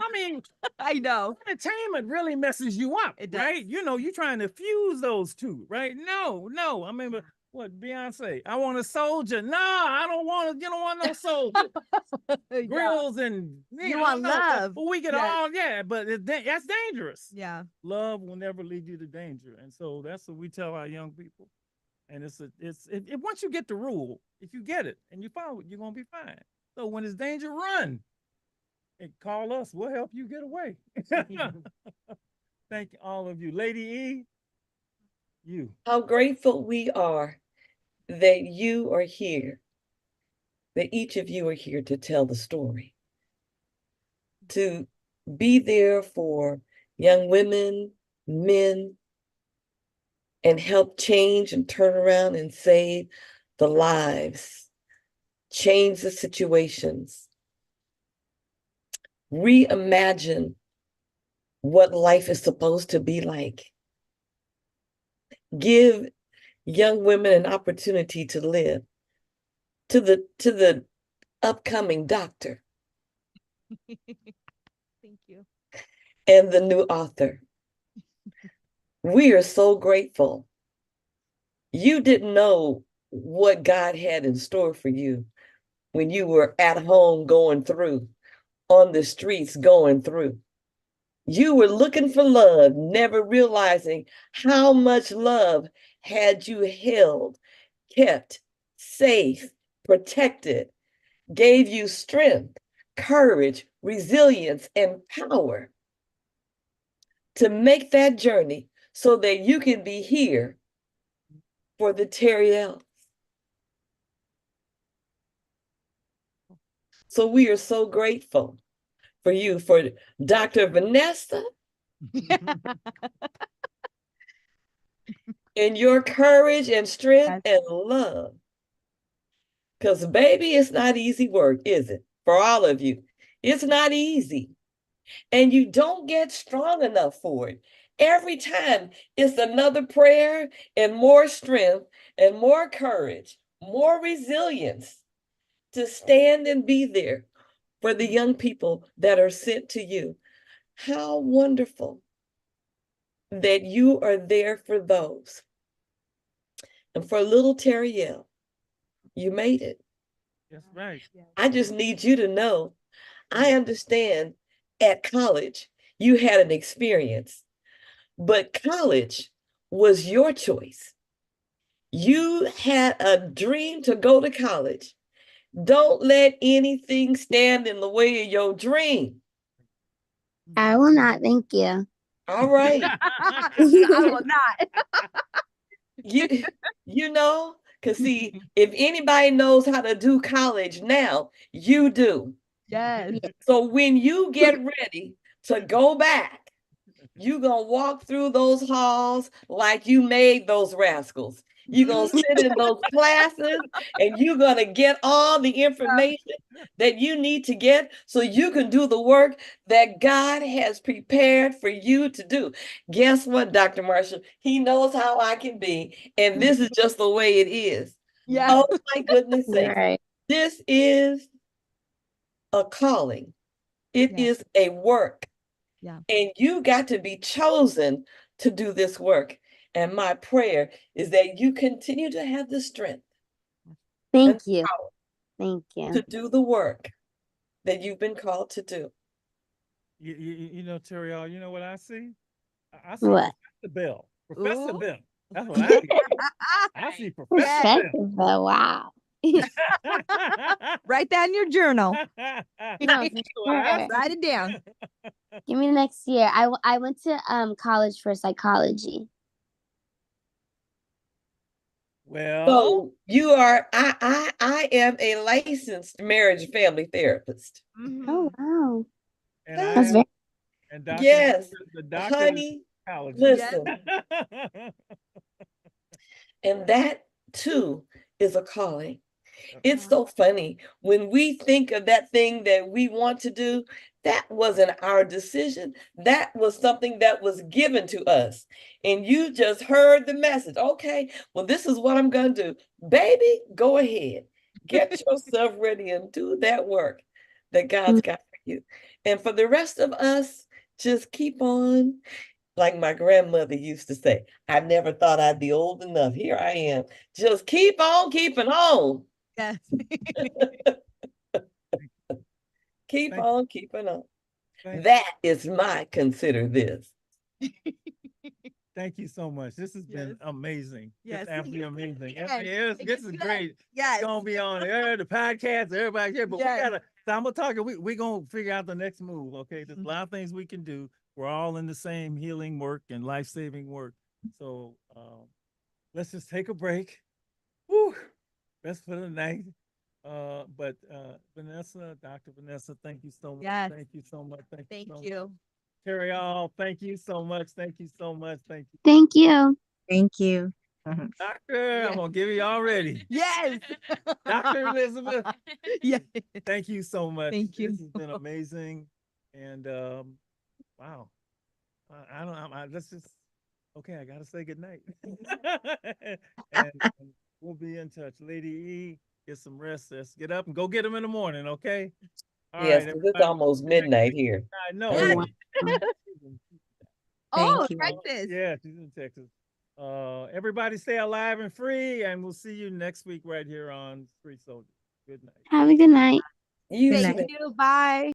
I mean, I know. entertainment really messes you up, It does. right? You're trying to fuse those two, right? No. I remember what Beyonce. I want a soldier. No, I don't want. You don't want no soldier. Grills and You want love. But we get but that's dangerous. Yeah. Love will never lead you to danger, and so that's what we tell our young people. And once you get the rule, if you get it and you follow it, you're gonna be fine. So when it's danger, run. And call us. We'll help you get away. Thank all of you. Lady E, you. How grateful we are that you are here, that each of you are here to tell the story, to be there for young women, men, and help change and turn around and save the lives, change the situations, reimagine what life is supposed to be like. Give young women an opportunity to live. To the upcoming doctor. Thank you. And the new author. We are so grateful. You didn't know what God had in store for you when you were at home going through, on the streets going through. You were looking for love, never realizing how much love had you held, kept, safe, protected, gave you strength, courage, resilience, and power to make that journey so that you can be here for the Terriels. So we are so grateful for you, for Dr. Vanessa, and your courage and strength and love. Because baby, it's not easy work, is it? For all of you, it's not easy. And you don't get strong enough for it. Every time it's another prayer and more strength and more courage, more resilience to stand and be there for the young people that are sent to you. How wonderful that you are there for those. And for little Terriel, you made it. That's right. I just need you to know, I understand at college, you had an experience, but college was your choice. You had a dream to go to college, Don't let anything stand in the way of your dream. I will not. Thank you. All right. I will not. You know, because see, if anybody knows how to do college now, you do. Yes. So when you get ready to go back, you gonna walk through those halls like you made those rascals. You're gonna sit in those classes and you're gonna get all the information that you need to get so you can do the work that God has prepared for you to do. Guess what, Dr. Marshall? He knows how I can be, and this is just the way it is. Yeah. Oh my goodness sakes. Right. This is a calling. It Yeah. is a work. Yeah. And you got to be chosen to do this work. And my prayer is that you continue to have the strength Thank and you. power Thank you. to do the work that you've been called to do. You know, Terry, you know what I see? I see What? Professor Bell. Professor Ooh. Bell. That's what I see. I see Professor Bell. Perspective. Wow. Write that in your journal. No, for sure. Write it down. Give me next year. I went to college for psychology. Well, So you are, I am a licensed marriage and family therapist. Oh wow. and I That's am, very and Dr. Yes, the doctor honey, college. listen. And that too is a calling. It's so funny when we think of that thing that we want to do, that wasn't our decision. That was something that was given to us. And you just heard the message. Okay, well, this is what I'm going to do. Baby, go ahead. Get yourself ready and do that work that God's got for you. And for the rest of us, just keep on. Like my grandmother used to say, I never thought I'd be old enough. Here I am. Just keep on keeping on. Yes. Keep Thank on keeping on. Thank That is my consider this. Thank you so much. This has been amazing. Yes. It's absolutely amazing. Yes. This is great. Yes. It's gonna be on air, the podcast, everybody here. But Yes. we gotta. So I'm gonna talk. We gonna figure out the next move. Okay, there's a lot of things we can do. We're all in the same healing work and life saving work. So let's just take a break. Whew. Best for the night. But Vanessa, Dr. Vanessa, thank you so much. Yes. Thank you so much. Thank Thank so much. you. Terry, all, thank you so much. Thank you so much. Thank you. Thank you. Thank you. Doctor, I'm gonna give you already. Yes. Dr. Elizabeth, Yes. thank you so much. Thank you. This has been amazing. And wow. I don't let's just okay, I gotta say goodnight. and we'll be in touch. Lady E, get some rest. Let's get up and go get them in the morning, okay? All Yes, right, 'cause it's almost midnight here. I know. Yes. Right? Oh, Thank you. Texas. Yeah, she's in Texas. Everybody stay alive and free, and we'll see you next week right here on Street Soldiers. Good night. Have a good night. You Good too. night. Thank you. Bye.